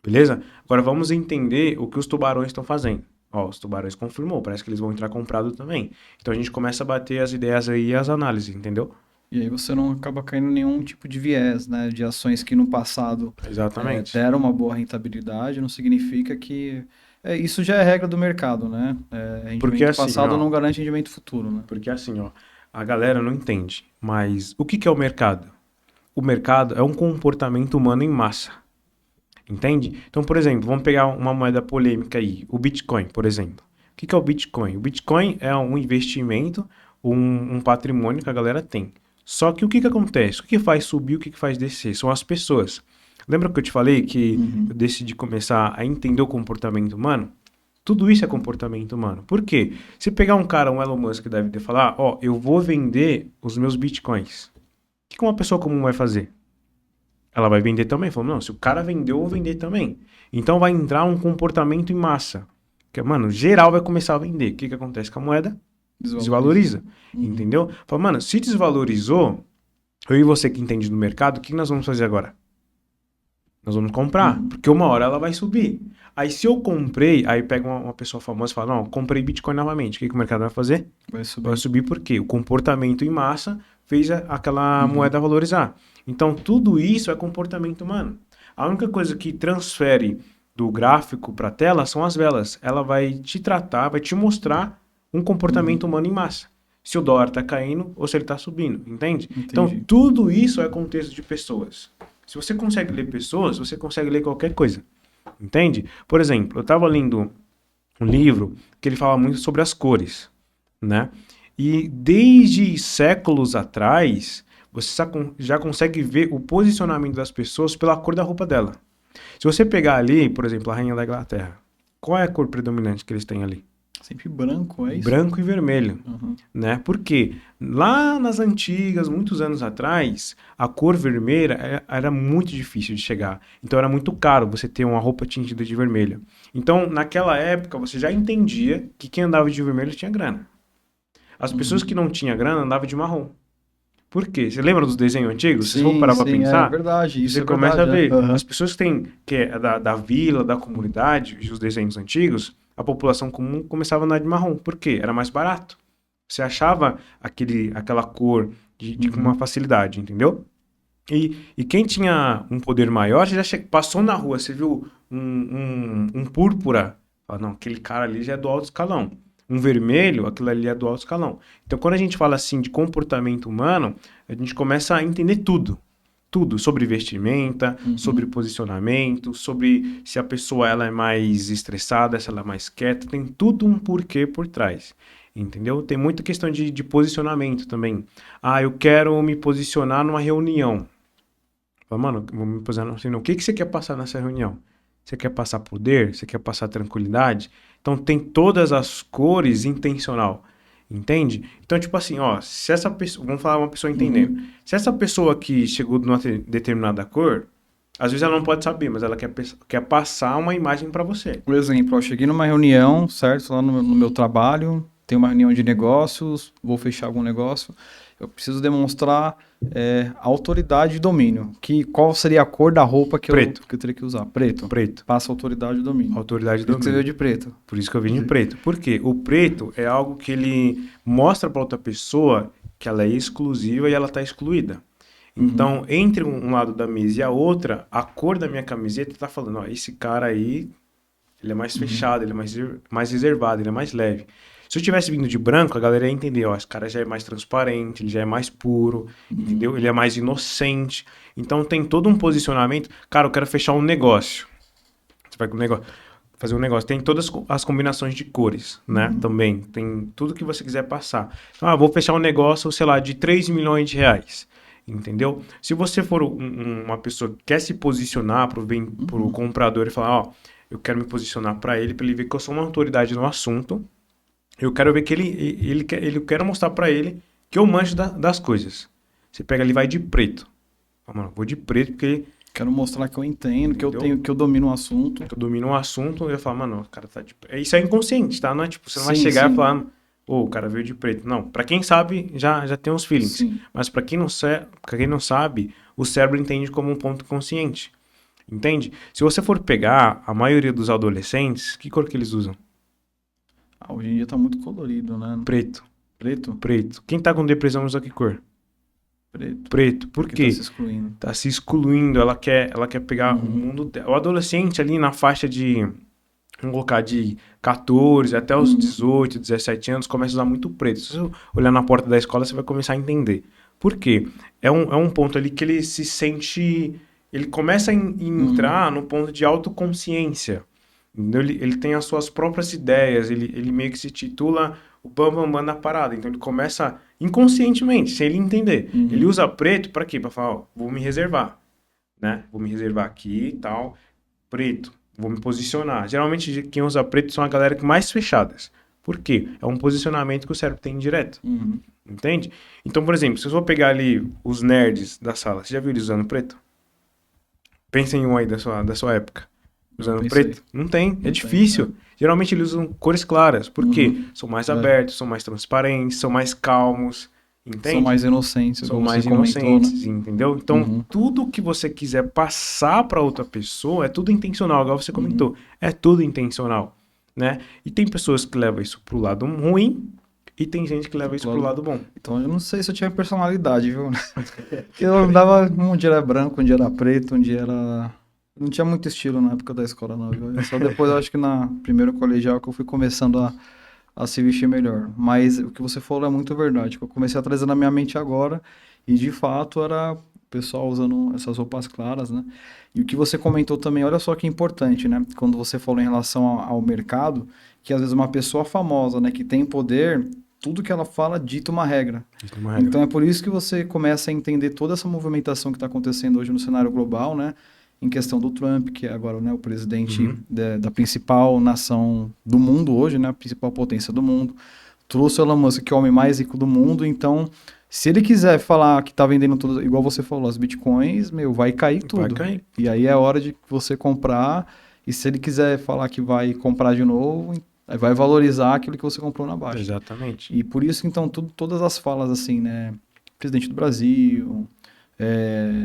S2: beleza? Agora vamos entender o que os tubarões estão fazendo. Ó, os tubarões confirmou, parece que eles vão entrar comprado também. Então a gente começa a bater as ideias aí e as análises, entendeu?
S1: E aí você não acaba caindo em nenhum tipo de viés, né? De ações que no passado
S2: Exatamente.
S1: deram uma boa rentabilidade, não significa que... isso já é regra do mercado, né?
S2: Porque
S1: Rendimento
S2: assim,
S1: passado
S2: ó,
S1: não garante rendimento futuro, né?
S2: porque assim, ó, a galera não entende, mas o que é o mercado? O mercado é um comportamento humano em massa, entende? Então, por exemplo, vamos pegar uma moeda polêmica aí, o Bitcoin, por exemplo. O que é o Bitcoin? O Bitcoin é um investimento, um patrimônio que a galera tem. Só que o que acontece? O que faz subir, o que faz descer? São as pessoas. Lembra que eu te falei que eu decidi começar a entender o comportamento humano? Tudo isso é comportamento humano. Por quê? Se pegar um cara, um Elon Musk, deve ter falar, ó, eu vou vender os meus bitcoins. O que uma pessoa comum vai fazer? Ela vai vender também. Falou, não, se o cara vendeu, eu vou vender também. Então vai entrar um comportamento em massa. que, mano, geral vai começar a vender. O que acontece com a moeda? Desvaloriza. Entendeu? Fala, mano, se desvalorizou, eu e você que entende do mercado, o que nós vamos fazer agora? Nós vamos comprar, porque uma hora ela vai subir. Aí se eu comprei, aí pega uma pessoa famosa e fala, não, comprei Bitcoin novamente. O que o mercado vai fazer? Vai subir porque o comportamento em massa fez aquela moeda valorizar. Então tudo isso é comportamento humano. A única coisa que transfere do gráfico para a tela são as velas. Ela vai te tratar, vai te mostrar um comportamento humano em massa. Se o dólar está caindo ou se ele está subindo, entende? Então tudo isso é contexto de pessoas. Se você consegue ler pessoas, você consegue ler qualquer coisa. Entende? Por exemplo, eu estava lendo um livro que ele fala muito sobre as cores, né? E desde séculos atrás, você já consegue ver o posicionamento das pessoas pela cor da roupa dela. Se você pegar ali, por exemplo, a Rainha da Inglaterra, qual é a cor predominante que eles têm ali?
S1: Sempre branco, é isso?
S2: Branco e vermelho, né? Porque lá nas antigas, muitos anos atrás, a cor vermelha era muito difícil de chegar. Então era muito caro você ter uma roupa tingida de vermelho. Então, naquela época, você já entendia que quem andava de vermelho tinha grana. As pessoas que não tinham grana andavam de marrom. Por quê? Você lembra dos desenhos antigos?
S1: Sim,
S2: se for parar pra pensar,
S1: é verdade. Isso
S2: você
S1: é
S2: começa
S1: verdade,
S2: a ver. As pessoas que é da vila, da comunidade, os desenhos antigos, a população comum começava a andar de marrom. Por quê? Era mais barato. Você achava aquela cor com uma facilidade, entendeu? E quem tinha um poder maior, você já passou na rua, você viu um púrpura, fala, não, aquele cara ali já é do alto escalão. Um vermelho, aquilo ali é do alto escalão. Então, quando a gente fala assim de comportamento humano, a gente começa a entender tudo. Tudo, sobre vestimenta, sobre posicionamento, sobre se a pessoa ela é mais estressada, se ela é mais quieta, tem tudo um porquê por trás, entendeu? Tem muita questão de posicionamento também. Ah, eu quero me posicionar numa reunião. Fala, mano, vou me posicionar assim, o que você quer passar nessa reunião? Você quer passar poder? Você quer passar tranquilidade? Então tem todas as cores intencional. Entende? Então, tipo assim, ó, se essa pessoa, vamos falar uma pessoa entendendo. Se essa pessoa que chegou numa determinada cor, às vezes ela não pode saber, mas ela quer passar uma imagem para você.
S1: Por exemplo, eu cheguei numa reunião, certo? Lá no meu trabalho, tem uma reunião de negócios, vou fechar algum negócio. Eu preciso demonstrar autoridade e domínio. Qual seria a cor da roupa que eu teria que usar? Preto.
S2: Preto.
S1: Passa autoridade e domínio.
S2: Autoridade e
S1: Por isso
S2: domínio.
S1: que você veio de preto.
S2: Por isso que eu vim de preto. Por quê? O preto é algo que ele mostra para outra pessoa que ela é exclusiva e ela está excluída. Então, entre um lado da mesa e a outra, a cor da minha camiseta está falando, ó, esse cara aí, ele é mais fechado, ele é mais reservado, ele é mais leve. Se eu tivesse vindo de branco, a galera ia entender, ó, esse cara já é mais transparente, ele já é mais puro, entendeu? Ele é mais inocente. Então tem todo um posicionamento. Cara, eu quero fechar um negócio. Você vai com um negócio, fazer um negócio. Tem todas as combinações de cores, né? Também. Tem tudo que você quiser passar. Então, vou fechar um negócio, sei lá, de 3 milhões de reais. Entendeu? Se você for uma pessoa que quer se posicionar pro comprador e falar, ó, eu quero me posicionar para ele ver que eu sou uma autoridade no assunto. Eu quero ver que ele quero mostrar pra ele que eu manjo das coisas. Você pega ali e vai de preto. Fala, mano, vou de preto porque...
S1: Quero mostrar que eu entendo, que eu domino o assunto.
S2: Que eu domino um assunto e eu falo, mano, o cara tá de preto. Isso é inconsciente, tá? Não é tipo, você não vai chegar e falar, o cara veio de preto. Não, pra quem sabe, já tem uns feelings. Sim. Mas pra quem não sabe, o cérebro entende como um ponto consciente. Entende? Se você for pegar a maioria dos adolescentes, que cor que eles usam?
S1: Hoje em dia tá muito colorido, né?
S2: Preto.
S1: Preto?
S2: Preto. Quem tá com depressão usa que cor?
S1: Preto.
S2: Preto. Por quê?
S1: Tá se excluindo.
S2: Tá se excluindo. Ela quer pegar o mundo dela. O adolescente ali na faixa de, vamos colocar, de 14 até os 18, 17 anos, começa a usar muito preto. Se você olhar na porta da escola, você vai começar a entender. Por quê? É um ponto ali que ele se sente... Ele começa a entrar no ponto de autoconsciência. Ele tem as suas próprias ideias, ele meio que se titula o bambambam da parada. Então ele começa inconscientemente, sem ele entender. Ele usa preto para quê? Para falar, ó, vou me reservar, né? Vou me reservar aqui e tal, preto, vou me posicionar. Geralmente quem usa preto são a galera que mais fechadas. Por quê? É um posicionamento que o cérebro tem direto. Entende? Então, por exemplo, se eu for pegar ali os nerds da sala, você já viu eles usando preto? Pensa em um aí da sua época. usando
S1: pensei.
S2: preto? Não tem, é
S1: Não tem,
S2: difícil. Geralmente eles usam cores claras. Por quê?
S1: Uhum.
S2: São mais abertos, são mais transparentes, são mais calmos. Entende?
S1: São mais inocentes,
S2: São
S1: como
S2: mais
S1: você comentou, né?
S2: inocentes, entendeu? Então,
S1: Uhum.
S2: tudo que você quiser passar para outra pessoa é tudo intencional, igual você
S1: Uhum.
S2: comentou. É tudo intencional, né? E tem pessoas que levam isso pro lado ruim e tem gente que leva isso pro lado bom.
S1: Então eu não sei se eu tinha personalidade, viu? Porque eu andava, um dia era branco, um dia era preto, um dia era... Não tinha muito estilo na época da escola, não, viu? Só depois, eu acho que na primeiro colegial que eu fui começando a se vestir melhor. Mas o que você falou é muito verdade, que eu comecei a trazer na minha mente agora, e de fato era o pessoal usando essas roupas claras, né? E o que você comentou também, olha só que importante, né? Quando você falou em relação ao mercado, que às vezes uma pessoa famosa, né, que tem poder, tudo que ela fala dita uma regra.
S2: Isso é uma regra.
S1: Então é por isso que você começa a entender toda essa movimentação que está acontecendo hoje no cenário global, né? Em questão do Trump, que é agora, né, o presidente
S2: Uhum.
S1: da principal nação do mundo hoje, né, a principal potência do mundo. Trouxe o Elon Musk, que é o homem mais rico do mundo. Então, se ele quiser falar que está vendendo tudo, igual você falou, as bitcoins, meu, vai cair tudo.
S2: Vai cair.
S1: E aí é hora de você comprar. E se ele quiser falar que vai comprar de novo, aí vai valorizar aquilo que você comprou na baixa.
S2: Exatamente.
S1: E por isso, então, todas as falas, assim, né? Presidente do Brasil,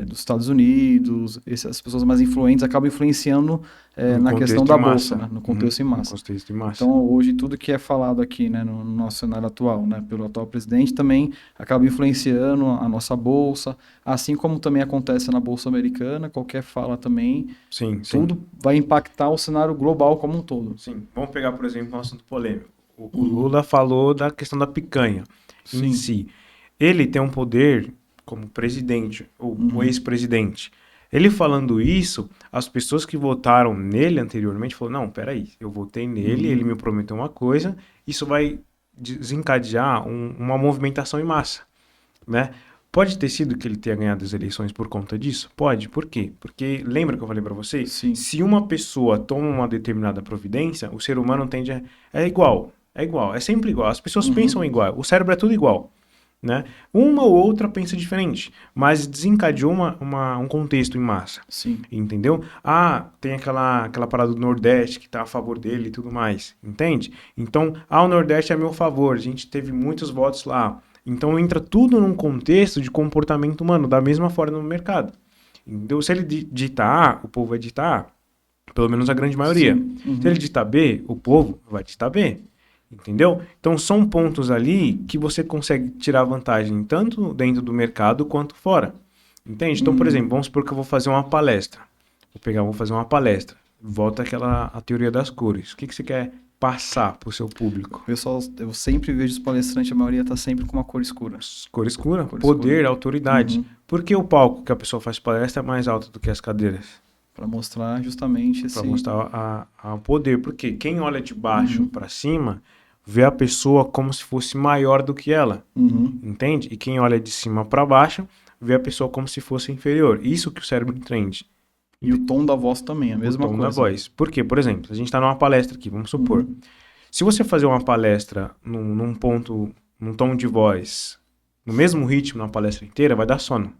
S1: dos Estados Unidos, essas pessoas mais influentes acabam influenciando
S2: No
S1: na questão
S2: contexto
S1: da
S2: em
S1: bolsa,
S2: massa.
S1: né? No contexto em
S2: No
S1: massa.
S2: contexto em massa.
S1: Então, hoje, tudo que é falado aqui, né, no nosso cenário atual, né, pelo atual presidente, também acaba influenciando a nossa bolsa, assim como também acontece na bolsa americana, qualquer fala também,
S2: Sim, sim.
S1: tudo vai impactar o cenário global como um todo.
S2: Sim. Vamos pegar, por exemplo, um assunto polêmico. O Lula falou da questão da picanha em
S1: Sim.
S2: si. Ele tem um poder como presidente, ou um ex-presidente. Ele falando isso, as pessoas que votaram nele anteriormente falaram, não, peraí, eu votei nele, ele me prometeu uma coisa, isso vai desencadear uma movimentação em massa, né? Pode ter sido que ele tenha ganhado as eleições por conta disso? Pode. Por quê? Porque lembra que eu falei para você?
S1: Sim.
S2: Se uma pessoa toma uma determinada providência, o ser humano tende a... É igual, é sempre igual. As pessoas pensam igual, o cérebro é tudo igual, né? Uma ou outra pensa diferente, mas desencadeou um contexto em massa.
S1: Sim.
S2: Entendeu? Ah, tem aquela parada do Nordeste que tá a favor dele e tudo mais, entende? Então, o Nordeste é a meu favor, a gente teve muitos votos lá. Então, entra tudo num contexto de comportamento humano, da mesma forma no mercado. Entendeu? Se ele ditar A, o povo vai ditar A, pelo menos a grande maioria. Se ele ditar B, o povo vai ditar B. Entendeu? Então são pontos ali que você consegue tirar vantagem tanto dentro do mercado quanto fora. Entende? Então, por exemplo, vamos supor que eu vou fazer uma palestra. Vou fazer uma palestra. Volta a teoria das cores. O que você quer passar para o seu público?
S1: Pessoal, eu sempre vejo os palestrantes, a maioria tá sempre com uma cor escura.
S2: Cor escura,
S1: Cor
S2: poder,
S1: escura.
S2: autoridade. Por que o palco que a pessoa faz palestra é mais alto do que as cadeiras?
S1: Para mostrar justamente esse...
S2: Para mostrar o poder. Porque quem olha de baixo para cima vê a pessoa como se fosse maior do que ela, entende? E quem olha de cima para baixo vê a pessoa como se fosse inferior. Isso que o cérebro entende.
S1: E o tom da voz também, a mesma
S2: O tom
S1: coisa.
S2: da voz. Por quê? Por exemplo, a gente está numa palestra aqui, vamos supor. Se você fazer uma palestra num tom de voz, no mesmo ritmo na palestra inteira, vai dar sono.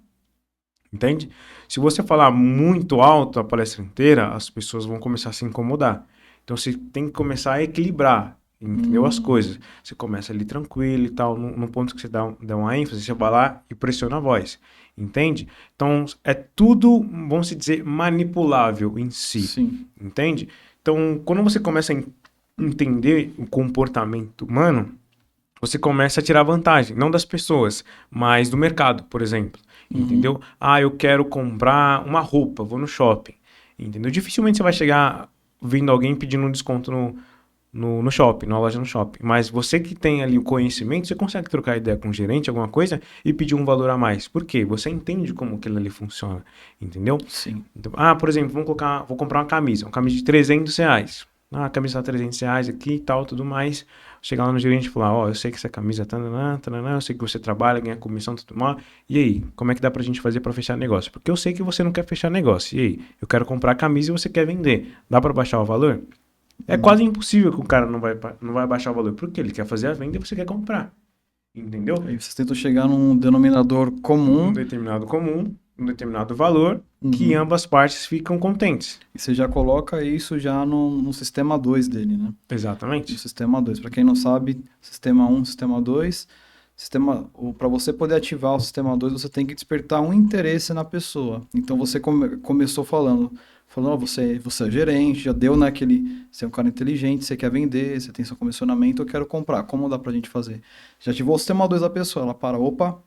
S2: Entende? Se você falar muito alto a palestra inteira, as pessoas vão começar a se incomodar. Então você tem que começar a equilibrar, entendeu? As coisas. Você começa ali tranquilo e tal, no ponto que você dá uma ênfase, você vai lá e pressiona a voz. Entende? Então é tudo, vamos dizer, manipulável em si.
S1: Sim.
S2: Entende? Então quando você começa a entender o comportamento humano, você começa a tirar vantagem, não das pessoas, mas do mercado, por exemplo. Entendeu? Eu quero comprar uma roupa, vou no shopping. Entendeu? Dificilmente você vai chegar vendo alguém pedindo um desconto no shopping, na loja no shopping. Mas você que tem ali o conhecimento, você consegue trocar ideia com o gerente, alguma coisa, e pedir um valor a mais. Por quê? Você entende como aquilo ali funciona. Entendeu?
S1: Sim.
S2: Então, por exemplo, vou comprar uma camisa de R$300. A camisa tá R$300 aqui e tal, tudo mais. Chegar lá no gerente e falar, eu sei que essa camisa eu sei que você trabalha, ganha comissão, tudo mais. E aí, como é que dá pra gente fazer pra fechar negócio? Porque eu sei que você não quer fechar negócio. E aí, eu quero comprar a camisa e você quer vender. Dá pra baixar o valor? É quase impossível que o cara não vai baixar o valor. Porque ele quer fazer a venda e você quer comprar. Entendeu?
S1: Aí vocês tentam chegar num denominador comum.
S2: Um determinado comum. um determinado valor que ambas partes ficam contentes.
S1: E você já coloca isso já no sistema 2 dele, né?
S2: Exatamente.
S1: No sistema 2. Para quem não sabe, sistema 1, sistema 2. Para você poder ativar o sistema 2, você tem que despertar um interesse na pessoa. Então você começou falando, ó, você é gerente, já deu naquele, você é um cara inteligente, você quer vender, você tem seu comissionamento, eu quero comprar. Como dá pra gente fazer? Já ativou o sistema 2 da pessoa, ela para, opa,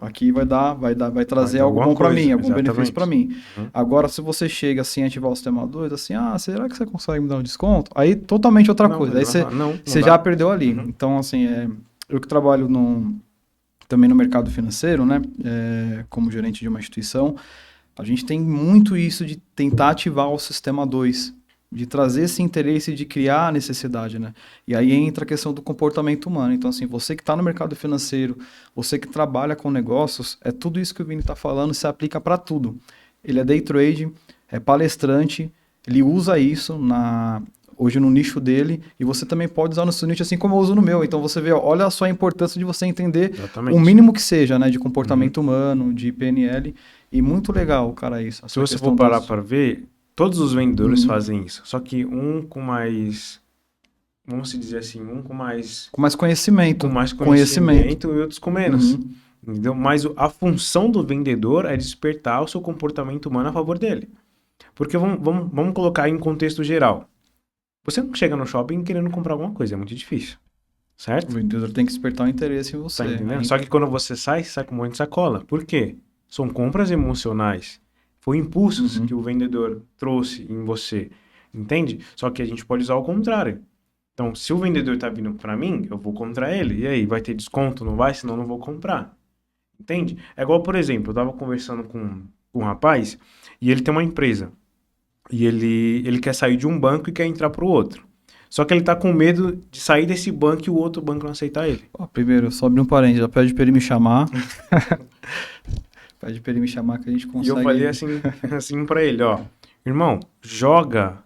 S1: aqui vai trazer algo bom para mim, algum benefício para mim. Agora, se você chega assim, ativar o sistema 2, assim, será que você consegue me dar um desconto? Aí, totalmente outra coisa. Aí você já perdeu ali. Então, assim, eu que trabalho também no mercado financeiro, né, como gerente de uma instituição, a gente tem muito isso de tentar ativar o sistema 2, de trazer esse interesse, de criar a necessidade, né? E aí entra a questão do comportamento humano. Então, assim, você que está no mercado financeiro, você que trabalha com negócios, tudo isso que o Vini está falando se aplica para tudo. Ele é day trade, é palestrante, ele usa isso hoje no nicho dele, e você também pode usar no seu nicho assim como eu uso no meu. Então você vê, olha só a importância de você entender o mínimo que seja, né, de comportamento humano, de PNL, e muito legal, cara, isso.
S2: Se você for parar para ver, todos os vendedores fazem isso, só que um com mais, vamos dizer assim, com mais
S1: conhecimento.
S2: Com mais conhecimento e outros com menos. Entendeu? Mas a função do vendedor é despertar o seu comportamento humano a favor dele. Porque vamos colocar em contexto geral. Você não chega no shopping querendo comprar alguma coisa, é muito difícil. Certo?
S1: O vendedor tem que despertar o interesse em você.
S2: Tá entendendo? Só que quando você sai com um monte de sacola. Por quê? São compras emocionais. Foi impulsos que o vendedor trouxe em você. Entende? Só que a gente pode usar o contrário. Então, se o vendedor tá vindo para mim, eu vou contra ele. E aí, vai ter desconto? Não vai? Senão eu não vou comprar. Entende? É igual, por exemplo, eu tava conversando com um rapaz e ele tem uma empresa. E ele quer sair de um banco e quer entrar para o outro. Só que ele tá com medo de sair desse banco e o outro banco não aceitar ele.
S1: Primeiro, só abrir um parênteses, já pede para ele me chamar. Pede para ele me chamar que a gente consegue...
S2: E eu falei assim para ele, ó. Irmão, joga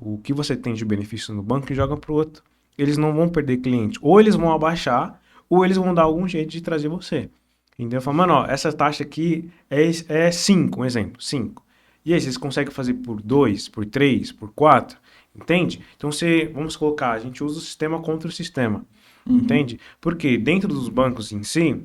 S2: o que você tem de benefício no banco e joga pro outro. Eles não vão perder cliente. Ou eles vão abaixar, ou eles vão dar algum jeito de trazer você. Então eu falo, mano, ó, essa taxa aqui é 5, um exemplo, 5. E aí, vocês conseguem fazer por 2, por 3, por 4? Entende? Então, vamos colocar, a gente usa o sistema contra o sistema. Entende? Porque dentro dos bancos em si,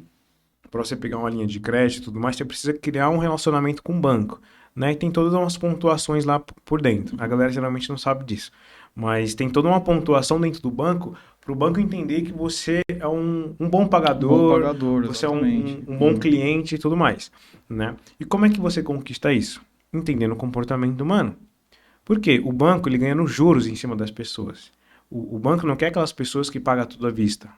S2: para você pegar uma linha de crédito e tudo mais, você precisa criar um relacionamento com o banco. Né? E tem todas umas pontuações lá por dentro. A galera geralmente não sabe disso. Mas tem toda uma pontuação dentro do banco para o banco entender que você é um bom pagador, você
S1: exatamente.
S2: é um bom cliente e tudo mais. Né? E como é que você conquista isso? Entendendo o comportamento humano. Por quê? O banco ele ganha nos juros em cima das pessoas. O banco não quer aquelas pessoas que pagam tudo à vista.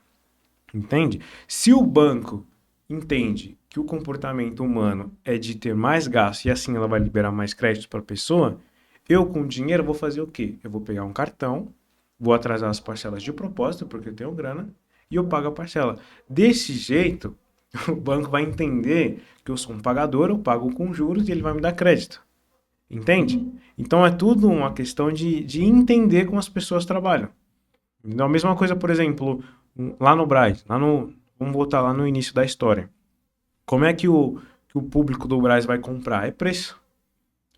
S2: Entende? Se o banco entende que o comportamento humano é de ter mais gasto e assim ela vai liberar mais créditos para a pessoa, eu com dinheiro vou fazer o quê? Eu vou pegar um cartão, vou atrasar as parcelas de propósito porque eu tenho grana e eu pago a parcela. Desse jeito, o banco vai entender que eu sou um pagador, eu pago com juros e ele vai me dar crédito. Entende? Então é tudo uma questão de entender como as pessoas trabalham. Então, a mesma coisa, por exemplo, lá no Brás, vamos voltar lá no início da história. Como é que o público do Brás vai comprar? É preço.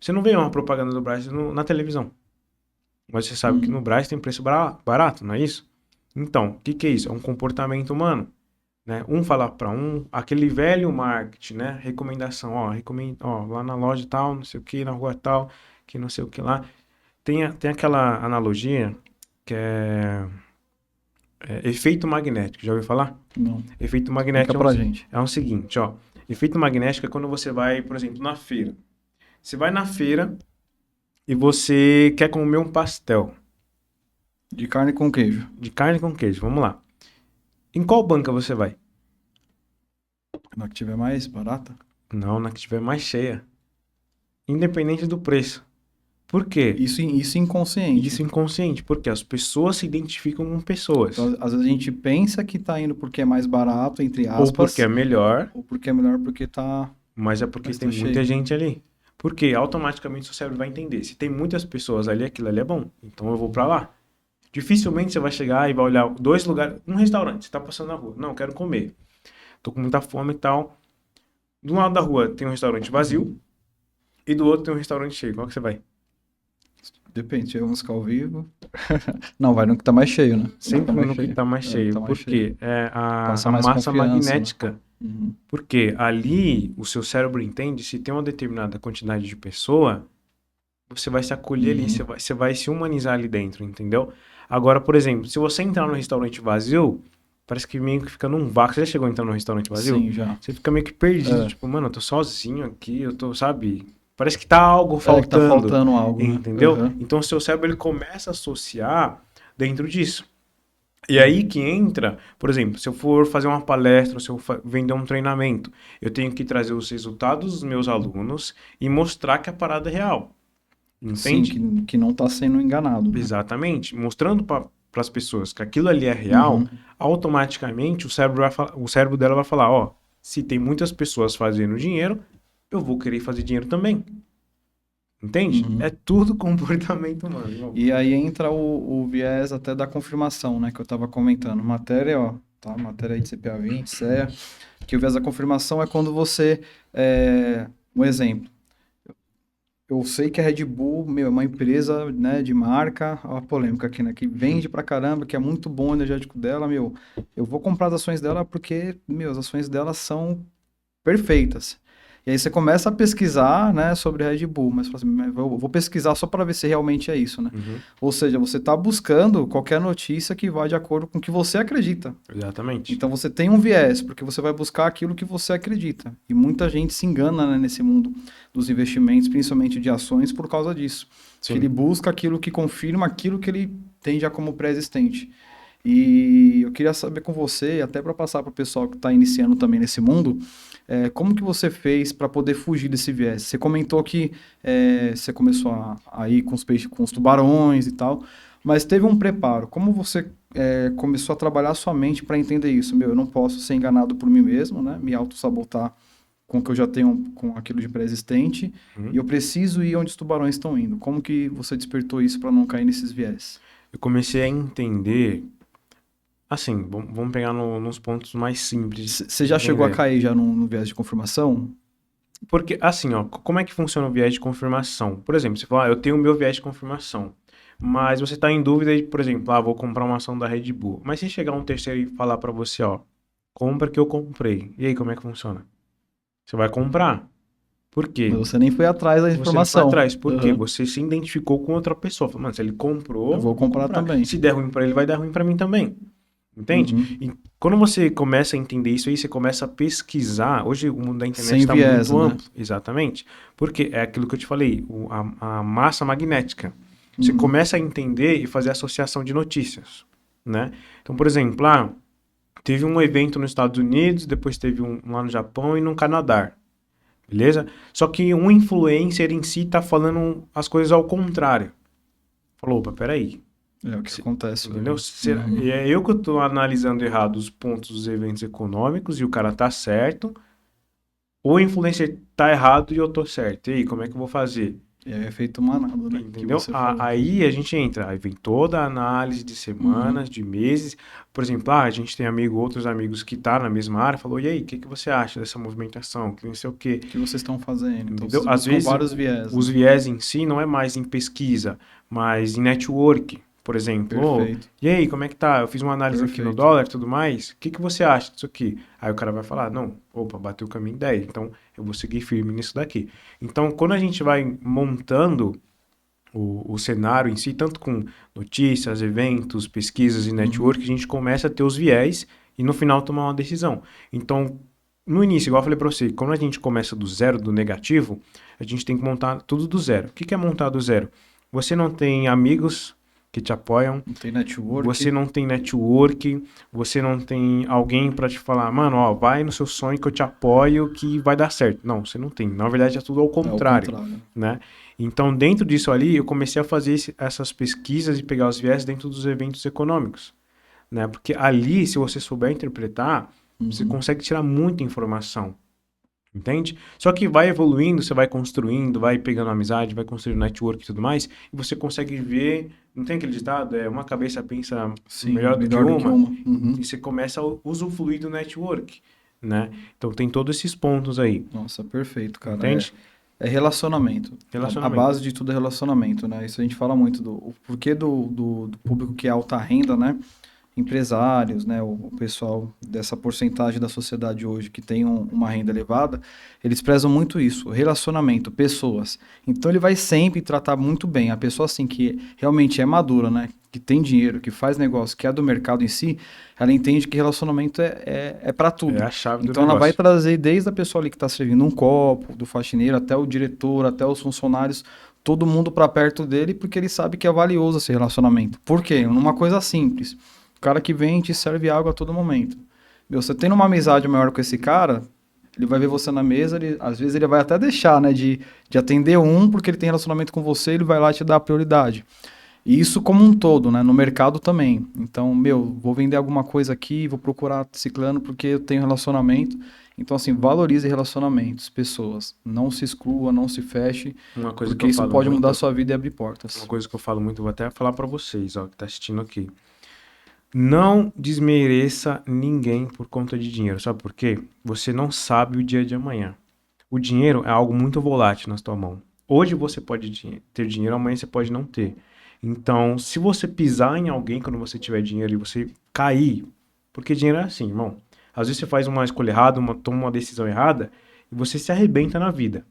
S2: Você não vê uma propaganda do Brás na televisão. Mas você sabe que no Brás tem preço barato, não é isso? Então, o que é isso? É um comportamento humano. Né? Um falar para aquele velho marketing, né? Recomendação, lá na loja tal, não sei o que, na rua tal, que não sei o que lá. Tem aquela analogia que é efeito magnético, já ouviu falar?
S1: Não.
S2: Efeito magnético
S1: gente.
S2: É o seguinte, ó. Efeito magnético é quando você vai, por exemplo, na feira. Você vai na feira e você quer comer um pastel.
S1: De carne com queijo.
S2: De carne com queijo, vamos lá. Em qual banca você vai?
S1: Na que tiver mais barata?
S2: Não, na que tiver mais cheia. Independente do preço. Por quê?
S1: Isso inconsciente.
S2: Isso inconsciente, porque as pessoas se identificam com pessoas.
S1: Então, às vezes a gente pensa que tá indo porque é mais barato, entre aspas.
S2: Ou porque é melhor.
S1: Ou porque é melhor porque tá...
S2: Mas é porque tem muita gente ali. Porque automaticamente o seu cérebro vai entender. Se tem muitas pessoas ali, aquilo ali é bom. Então eu vou pra lá. Dificilmente você vai chegar e vai olhar 2 lugares, um restaurante, você tá passando na rua. Não, quero comer. Tô com muita fome e tal. De um lado da rua tem um restaurante vazio e do outro tem um restaurante cheio. Qual que você vai?
S1: Depende, se é música ao vivo. Não, vai no que tá mais cheio, né?
S2: Sempre
S1: Tá mais
S2: no que
S1: cheio.
S2: está mais
S1: É,
S2: cheio.
S1: tá mais
S2: Por quê?
S1: cheio.
S2: É
S1: Passa
S2: a
S1: mais
S2: massa
S1: confiança, né?
S2: magnética.
S1: Uhum.
S2: Porque ali o seu cérebro entende se tem uma determinada quantidade de pessoa, você vai se acolher ali,
S1: Uhum.
S2: você vai se humanizar ali dentro, entendeu? Agora, por exemplo, se você entrar num restaurante vazio, parece que meio que fica num vácuo. Você já chegou a entrar num restaurante vazio?
S1: Sim, já.
S2: Você fica meio que perdido,
S1: É.
S2: tipo, mano, eu tô sozinho aqui, eu tô, sabe? Parece que tá algo
S1: É que tá
S2: faltando,
S1: faltando algo, né?
S2: entendeu?
S1: Uhum.
S2: Então, o seu cérebro ele começa a associar dentro disso. E aí
S1: Uhum.
S2: que entra, por exemplo, se eu for fazer uma palestra, se eu vender um treinamento, eu tenho que trazer os resultados dos meus alunos e mostrar que a parada é real.
S1: Sim,
S2: Entende?
S1: que não tá sendo enganado, né?
S2: Exatamente. Mostrando para as pessoas que aquilo ali é real,
S1: Uhum.
S2: automaticamente o cérebro dela vai falar, ó, se tem muitas pessoas fazendo dinheiro, eu vou querer fazer dinheiro também. Entende? É
S1: Uhum.
S2: tudo comportamento humano, irmão.
S1: E aí entra o viés até da confirmação, né? Que eu tava comentando. Matéria, ó, tá? Matéria aí de CPA 20, CEA. Que o viés da confirmação é quando você. Um exemplo. Eu sei que a Red Bull, meu, é uma empresa, né, de marca, ó, a polêmica aqui, né, que vende pra caramba, que é muito bom o energético dela, meu. Eu vou comprar as ações dela porque, meu, as ações dela são perfeitas. E aí você começa a pesquisar, né, sobre a Red Bull, mas fala assim, mas eu vou pesquisar só para ver se realmente é isso, né?
S2: Uhum,
S1: Ou seja, você está buscando qualquer notícia que vá de acordo com o que você acredita.
S2: exatamente.
S1: Então você tem um viés, porque você vai buscar aquilo que você acredita. E muita gente se engana, né, nesse mundo dos investimentos, principalmente de ações, por causa disso. Que ele
S2: Sim.
S1: busca aquilo que confirma aquilo que ele tem já como pré-existente. E eu queria saber com você, até para passar para o pessoal que está iniciando também nesse mundo, como que você fez para poder fugir desse viés? Você comentou que você começou a ir com os peixes, com os tubarões e tal, mas teve um preparo. Como você começou a trabalhar a sua mente para entender isso? Meu, eu não posso ser enganado por mim mesmo, né? Me auto-sabotar com o que eu já tenho, com aquilo de pré-existente, e
S2: Uhum.
S1: eu preciso ir onde os tubarões estão indo. Como que você despertou isso para não cair nesses viés?
S2: Eu comecei a entender. Assim, vamos pegar nos pontos mais simples
S1: Você
S2: de
S1: já chegou a
S2: entender.
S1: cair já no viés de confirmação?
S2: Porque, assim, ó, como é que funciona o viés de confirmação? Por exemplo, você fala, eu tenho o meu viés de confirmação, mas você está em dúvida de, por exemplo, vou comprar uma ação da Red Bull. Mas se chegar um terceiro e falar para você, ó, compra que eu comprei. E aí, como é que funciona? Você vai comprar. Por
S1: Mas
S2: quê?
S1: você nem foi atrás da
S2: Você não foi
S1: informação.
S2: atrás. Por quê?
S1: Aham.
S2: Você se identificou com outra pessoa. Falou, mano, se ele
S1: Eu
S2: comprou,
S1: vou
S2: eu vou
S1: comprar
S2: comprar.
S1: também.
S2: Se der ruim para ele, vai dar ruim para mim também. Entende?
S1: Uhum.
S2: E quando você começa a entender isso aí, você começa a pesquisar. Hoje o mundo da internet
S1: Sem
S2: está
S1: viés,
S2: muito
S1: né?
S2: amplo, exatamente. Porque é aquilo que eu te falei, a massa magnética. Você
S1: Uhum.
S2: começa a entender e fazer associação de notícias, né? Então, por exemplo, teve um evento nos Estados Unidos, depois teve um lá no Japão e no Canadá, beleza? Só que um influencer em si tá falando as coisas ao contrário. Falou, opa, peraí,
S1: É o que acontece
S2: entendeu?
S1: hoje. Uhum.
S2: E é eu que eu tô analisando errado os pontos dos eventos econômicos e o cara tá certo, ou o influencer tá errado e eu tô certo. E aí, como é que eu vou fazer?
S1: E aí é feito manada, né? Que
S2: Entendeu?
S1: você falou.
S2: Aí a gente entra, aí vem toda a análise de
S1: Uhum.
S2: semanas, de meses. Por exemplo, a gente tem outros amigos que tá na mesma área, falou, e aí, o que que você acha dessa movimentação? Que não sei o quê.
S1: O que vocês estão fazendo? Então
S2: Entendeu?
S1: vocês
S2: Às
S1: buscam
S2: vezes
S1: vários viés,
S2: os
S1: né?
S2: viés em si não é mais em pesquisa, mas em network, por exemplo.
S1: Perfeito.
S2: E aí, como é que tá? Eu fiz uma análise aqui no
S1: Perfeito.
S2: dólar e tudo mais. O que que você acha disso aqui? Aí o cara vai falar, não, opa, bateu com a minha ideia, então eu vou seguir firme nisso daqui. Então, quando a gente vai montando o cenário em si, tanto com notícias, eventos, pesquisas e
S1: Uhum.
S2: network, a gente começa a ter os viés e no final tomar uma decisão. Então, no início, igual eu falei para você, quando a gente começa do zero, do negativo, a gente tem que montar tudo do zero. O que é montar do zero? Você não tem amigos que te apoiam,
S1: Não tem
S2: você
S1: network.
S2: não tem network, você não tem alguém para te falar, mano, ó, vai no seu sonho que eu te apoio que vai dar certo. Não, você não tem. Na verdade, é tudo ao
S1: É o
S2: contrário,
S1: contrário.
S2: né? Então, dentro disso ali, eu comecei a fazer essas pesquisas e pegar os viés dentro dos eventos econômicos, né? Porque ali, se você souber interpretar, você
S1: Uhum.
S2: consegue tirar muita informação. Entende? Só que vai evoluindo, você vai construindo, vai pegando amizade, vai construindo network e tudo mais, e você consegue ver, não tem aquele ditado, uma cabeça pensa
S1: Sim,
S2: melhor do que
S1: melhor do que
S2: uma,
S1: uma.
S2: e
S1: Uhum.
S2: você começa a usufruir do network, né? Então tem todos esses pontos aí,
S1: Nossa, perfeito, cara.
S2: entende?
S1: É relacionamento. A
S2: Relacionamento.
S1: base de tudo é relacionamento, né? Isso a gente fala muito o porquê do público que é alta renda, né? Empresários, né? O pessoal dessa porcentagem da sociedade hoje que tem uma renda elevada, eles prezam muito isso, relacionamento, pessoas. Então ele vai sempre tratar muito bem. A pessoa assim que realmente é madura, né? Que tem dinheiro, que faz negócio, que é do mercado em si, ela entende que relacionamento é para tudo.
S2: É a chave do
S1: Então ela vai
S2: negócio.
S1: trazer desde a pessoa ali que está servindo um copo, do faxineiro, até o diretor, até os funcionários, todo mundo para perto dele, porque ele sabe que é valioso esse relacionamento. Por quê? Numa coisa simples. O cara que vem e te serve água a todo momento. Meu, você tendo uma amizade maior com esse cara, ele vai ver você na mesa, às vezes ele vai até deixar, né, de atender um, porque ele tem relacionamento com você, ele vai lá te dar a prioridade. E isso como um todo, né? No mercado também. Então, meu, vou vender alguma coisa aqui, vou procurar ciclano porque eu tenho relacionamento. Então, assim, valorize relacionamentos, pessoas. Não se exclua, não se feche,
S2: Uma coisa que
S1: porque
S2: eu
S1: isso
S2: falo
S1: pode mudar a
S2: muito,
S1: sua vida e abrir portas.
S2: uma coisa que eu falo muito, vou até falar pra vocês, ó, que tá assistindo aqui. Não desmereça ninguém por conta de dinheiro, sabe por quê? Você não sabe o dia de amanhã. O dinheiro é algo muito volátil na sua mão. Hoje você pode ter dinheiro, amanhã você pode não ter. Então, se você pisar em alguém quando você tiver dinheiro e você cair, porque dinheiro é assim, irmão. Às vezes você faz uma escolha errada, toma uma decisão errada e você se arrebenta na vida.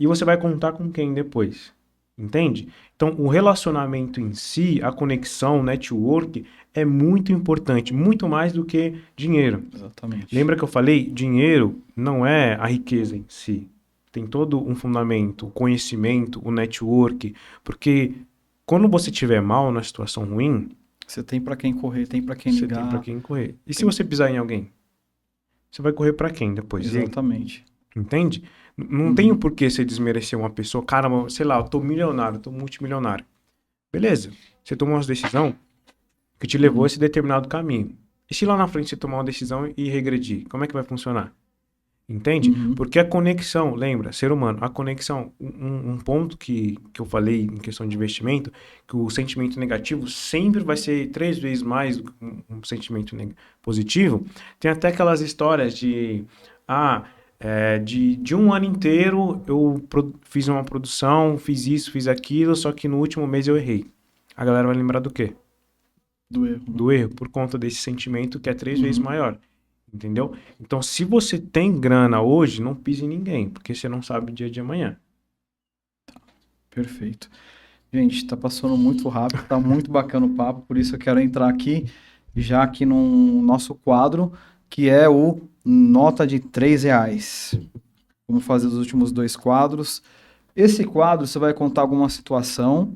S2: E você vai contar com quem depois? Entende? Então, o relacionamento em si, a conexão, o network é muito importante, muito mais do que dinheiro.
S1: Exatamente.
S2: Lembra que eu falei? Dinheiro não é a riqueza em si. Tem todo um fundamento, o conhecimento, o network, porque quando você estiver mal na situação ruim,
S1: Você tem para quem correr, tem para quem
S2: você tem pra
S1: ligar.
S2: quem correr. E se você pisar em alguém? Você vai correr pra quem depois? E aí?
S1: Exatamente.
S2: Entende? Não tem o porquê você desmerecer uma pessoa. Cara, sei lá, eu tô milionário, eu tô multimilionário. Beleza. Você tomou uma decisão que te levou a esse determinado caminho. E se lá na frente você tomar uma decisão e regredir, como é que vai funcionar? Entende?
S1: Uhum.
S2: Porque a conexão, lembra, ser humano, a conexão, um ponto que eu falei em questão de investimento, que o sentimento negativo sempre vai ser 3 vezes mais do que um sentimento positivo. Tem até aquelas histórias de um ano inteiro eu fiz uma produção, fiz isso, fiz aquilo, só que no último mês eu errei. A galera vai lembrar do quê?
S1: Do erro.
S2: Do erro, por conta desse sentimento que é 3 vezes
S1: Uhum.
S2: maior. Entendeu? Então, se você tem grana hoje, não pise em ninguém, porque você não sabe o dia de amanhã.
S1: Perfeito. Gente, tá passando muito rápido, tá muito bacana o papo, por isso eu quero entrar aqui, já aqui no nosso quadro, que é o Nota de R$ 3. Vamos fazer os últimos 2 quadros. Esse quadro você vai contar alguma situação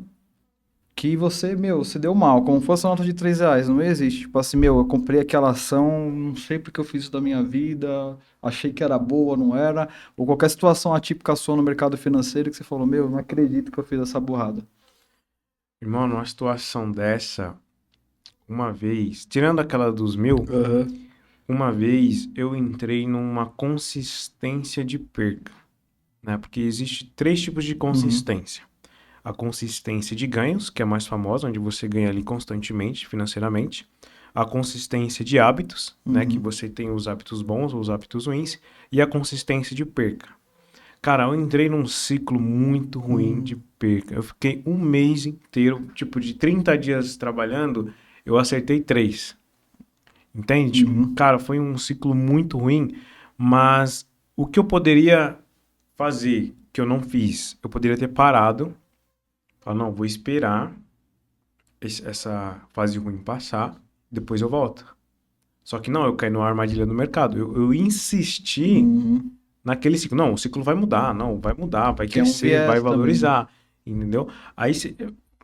S1: que você deu mal, como fosse a nota de R$ 3, não existe. Tipo assim, eu comprei aquela ação, não sei porque eu fiz isso da minha vida, achei que era boa, não era, ou qualquer situação atípica sua no mercado financeiro que você falou, não acredito que eu fiz essa burrada.
S2: Irmão, numa situação dessa, uma vez, tirando aquela dos mil, uma vez eu entrei numa consistência de perca, né? Porque existe 3 tipos de consistência. A consistência de ganhos, que é a mais famosa, onde você ganha ali constantemente, financeiramente. A consistência de hábitos, né? Que você tem os hábitos bons ou os hábitos ruins. E a consistência de perca. Cara, eu entrei num ciclo muito ruim de perca. Eu fiquei um mês inteiro, tipo, de 30 dias trabalhando, eu acertei 3. Entende? Cara, foi um ciclo muito ruim, mas o que eu poderia fazer, que eu não fiz, eu poderia ter parado, falar, não, vou esperar essa fase ruim passar, depois eu volto. Só que não, eu caí numa armadilha no mercado. Eu insisti naquele ciclo. Não, o ciclo vai mudar, vai
S1: Que é um
S2: crescer,
S1: viés
S2: vai
S1: também,
S2: valorizar, entendeu? Aí,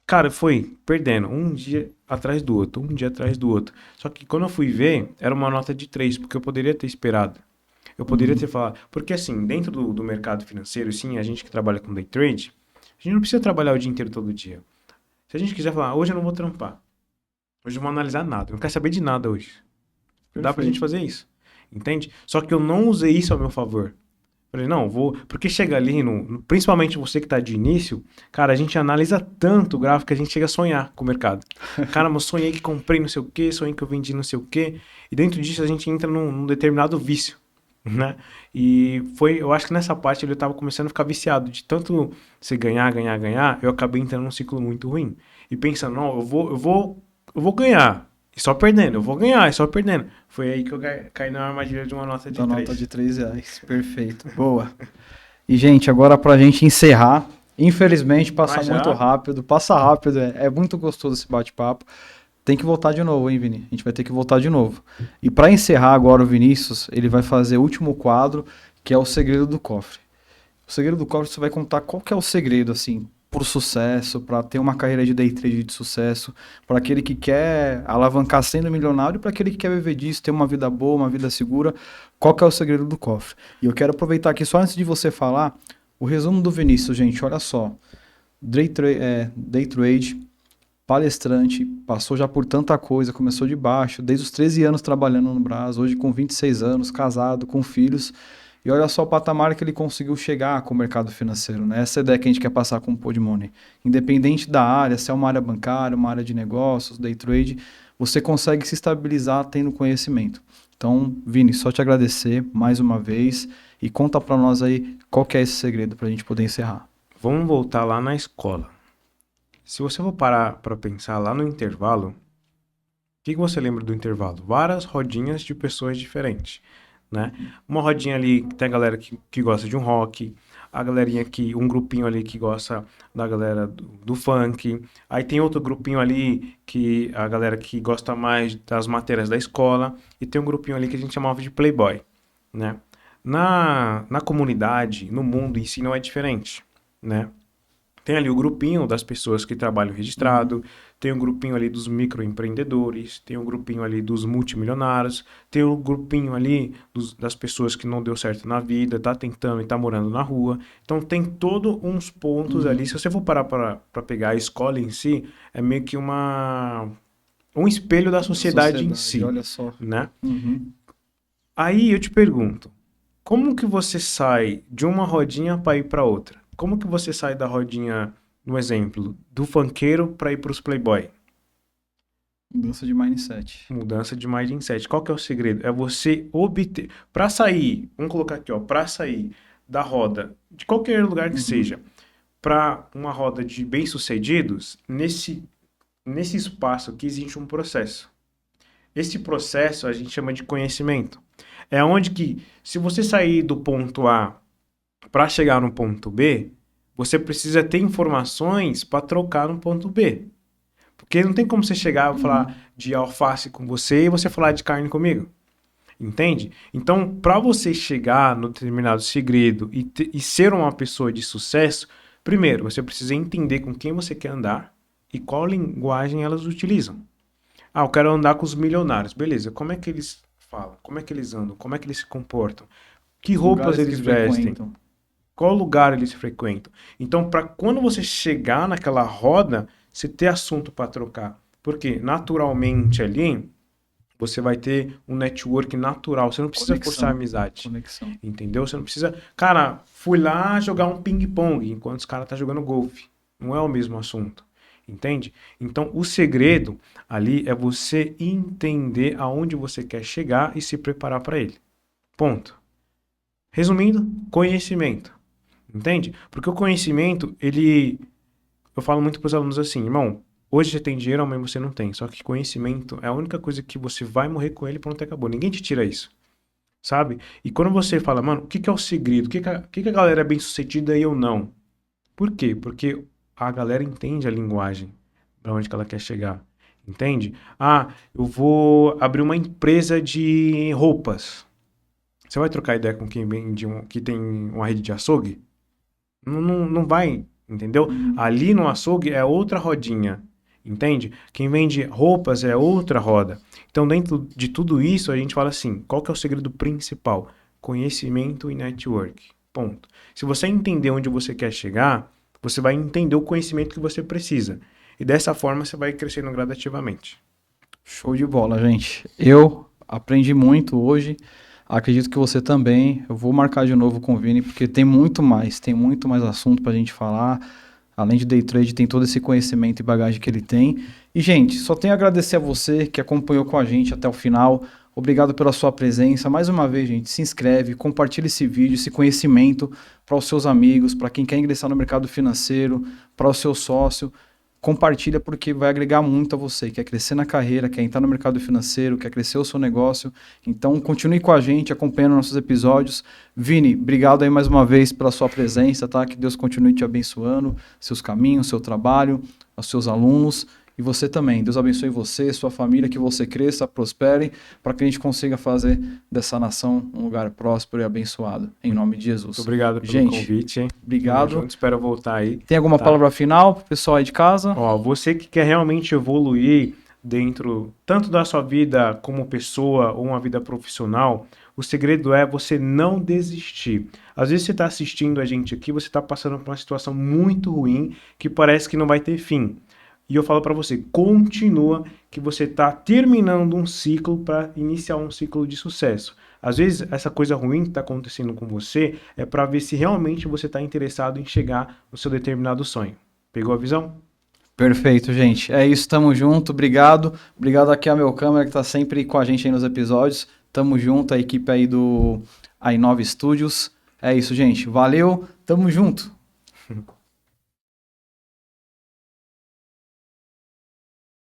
S2: cara, foi perdendo um dia atrás do outro, um dia atrás do outro. Só que quando eu fui ver, era uma nota de 3, porque eu poderia ter esperado. Eu poderia ter falado. Porque assim, dentro do mercado financeiro, sim, a gente que trabalha com day trade, a gente não precisa trabalhar o dia inteiro todo dia. Se a gente quiser falar, hoje eu não vou trampar. Hoje eu não vou analisar nada. Eu não quero saber de nada hoje. Dá pra gente fazer isso. Entende? Só que eu não usei isso ao meu favor. Falei, não, vou... Porque chega ali, principalmente você que tá de início, cara, a gente analisa tanto o gráfico que a gente chega a sonhar com o mercado. Cara, mas sonhei que comprei não sei o quê, sonhei que eu vendi não sei o quê. E dentro disso a gente entra num determinado vício. né? E eu acho que nessa parte ele estava começando a ficar viciado de tanto você ganhar, ganhar, ganhar, eu acabei entrando num ciclo muito ruim. E pensando, não, eu vou ganhar, e só perdendo, eu vou ganhar, e só perdendo. Foi aí que eu caí na armadilha de uma nota de
S1: Da nota
S2: 3.
S1: de R$ 3. Perfeito. Boa. E, gente, agora pra gente encerrar, infelizmente passa
S2: Mas
S1: muito
S2: já,
S1: rápido, é muito gostoso esse bate-papo. Tem que voltar de novo, hein, Vini? A gente vai ter que voltar de novo. E para encerrar agora o Vinícius, ele vai fazer o último quadro, que é o segredo do cofre. O segredo do cofre, você vai contar qual que é o segredo, assim, pro sucesso, para ter uma carreira de day trade de sucesso, para aquele que quer alavancar sendo milionário, para aquele que quer viver disso, ter uma vida boa, uma vida segura. Qual que é o segredo do cofre? E eu quero aproveitar aqui, só antes de você falar, o resumo do Vinícius, gente, olha só. Day trade, palestrante, passou já por tanta coisa, começou de baixo, desde os 13 anos trabalhando no Brás, hoje com 26 anos, casado, com filhos, e olha só o patamar que ele conseguiu chegar com o mercado financeiro, né? Essa é a ideia que a gente quer passar com o Podmoney. Independente da área, se é uma área bancária, uma área de negócios, day trade, você consegue se estabilizar tendo conhecimento. Então, Vini, só te agradecer mais uma vez e conta para nós aí qual que é esse segredo para a gente poder encerrar.
S2: vamos voltar lá na escola. Se você for parar para pensar lá no intervalo, o que você lembra do intervalo? Várias rodinhas de pessoas diferentes, né? Uma rodinha ali, tem a galera que gosta de um rock, a galerinha aqui, um grupinho ali que gosta da galera do funk, aí tem outro grupinho ali que a galera que gosta mais das matérias da escola, e tem um grupinho ali que a gente chamava de playboy, né? Na comunidade, no mundo em si não é diferente, né? Tem ali o grupinho das pessoas que trabalham registrado, tem o grupinho ali dos microempreendedores, tem o grupinho ali dos multimilionários, tem o grupinho ali das pessoas que não deu certo na vida, tá tentando e tá morando na rua. Então tem todos uns pontos ali. Se você for parar para pegar a escola em si, é meio que um espelho da sociedade em si,
S1: Olha só.
S2: né? Aí eu te pergunto, como que você sai de uma rodinha para ir para outra? Como que você sai da rodinha, no exemplo, do funkeiro para ir para os playboy?
S1: Mudança de mindset.
S2: Mudança de mindset. Qual que é o segredo? É você obter, para sair, vamos colocar aqui, ó, para sair da roda, de qualquer lugar que seja, para uma roda de bem-sucedidos, nesse espaço aqui existe um processo. Esse processo a gente chama de conhecimento. É onde que, se você sair do ponto A para chegar no ponto B, você precisa ter informações para trocar no ponto B. Porque não tem como você chegar e falar de alface com você e você falar de carne comigo. Entende? Então, para você chegar no determinado segredo e ser uma pessoa de sucesso, primeiro, você precisa entender com quem você quer andar e qual linguagem elas utilizam. Ah, eu quero andar com os milionários. Beleza, como é que eles falam? Como é que eles andam? Como é que eles se comportam? Que roupas eles vestem? Qual lugar eles frequentam? Então, para quando você chegar naquela roda, você ter assunto para trocar. Porque, naturalmente, ali, você vai ter um network natural. Você não precisa forçar amizade.
S1: Conexão.
S2: Entendeu? Você não precisa... Cara, fui lá jogar um ping-pong enquanto os caras estão jogando golfe. Não é o mesmo assunto. Entende? Então, o segredo ali é você entender aonde você quer chegar e se preparar para ele. Ponto. Resumindo, conhecimento. Entende? Porque o conhecimento, eu falo muito para os alunos assim, irmão, hoje você tem dinheiro, amanhã você não tem. Só que conhecimento é a única coisa que você vai morrer com ele, pronto, acabou. Ninguém te tira isso. Sabe? E quando você fala, mano, o que é o segredo? O que a galera é bem sucedida e eu não? Por quê? Porque a galera entende a linguagem, para onde que ela quer chegar. Entende? Ah, eu vou abrir uma empresa de roupas. Você vai trocar ideia com quem vende que tem uma rede de açougue? Não vai, entendeu? Ali no açougue é outra rodinha, entende? Quem vende roupas é outra roda. Então, dentro de tudo isso, a gente fala assim, qual que é o segredo principal? Conhecimento e network. Ponto. Se você entender onde você quer chegar, você vai entender o conhecimento que você precisa. E dessa forma, você vai crescendo gradativamente.
S1: Show de bola, gente. Eu aprendi muito hoje. Acredito que você também. Eu vou marcar de novo com o Vini, porque tem muito mais assunto pra gente falar. Além de day trade, tem todo esse conhecimento e bagagem que ele tem. E, gente, só tenho a agradecer a você que acompanhou com a gente até o final. Obrigado pela sua presença. Mais uma vez, gente, se inscreve, compartilha esse vídeo, esse conhecimento para os seus amigos, para quem quer ingressar no mercado financeiro, para o seu sócio. Compartilha porque vai agregar muito a você. Quer crescer na carreira, quer entrar no mercado financeiro, quer crescer o seu negócio. Então, continue com a gente, acompanhando nossos episódios. Vini, obrigado aí mais uma vez pela sua presença, tá? Que Deus continue te abençoando, seus caminhos, seu trabalho, os seus alunos. E você também. Deus abençoe você, sua família, que você cresça, prospere, para que a gente consiga fazer dessa nação um lugar próspero e abençoado. Em nome de Jesus.
S2: Muito obrigado pelo convite.
S1: Obrigado.
S2: Junto, espero voltar aí.
S1: Tem alguma palavra final para o pessoal aí de casa?
S2: Ó, você que quer realmente evoluir dentro tanto da sua vida como pessoa ou uma vida profissional, o segredo é você não desistir. Às vezes você está assistindo a gente aqui, você está passando por uma situação muito ruim que parece que não vai ter fim. E eu falo para você, continua, que você está terminando um ciclo para iniciar um ciclo de sucesso. Às vezes, essa coisa ruim que está acontecendo com você é para ver se realmente você está interessado em chegar no seu determinado sonho. Pegou a visão?
S1: Perfeito, gente. É isso, tamo junto, obrigado. Obrigado aqui ao meu câmera que está sempre com a gente aí nos episódios. Tamo junto, a equipe aí do i9 Studios. É isso, gente. Valeu, tamo junto.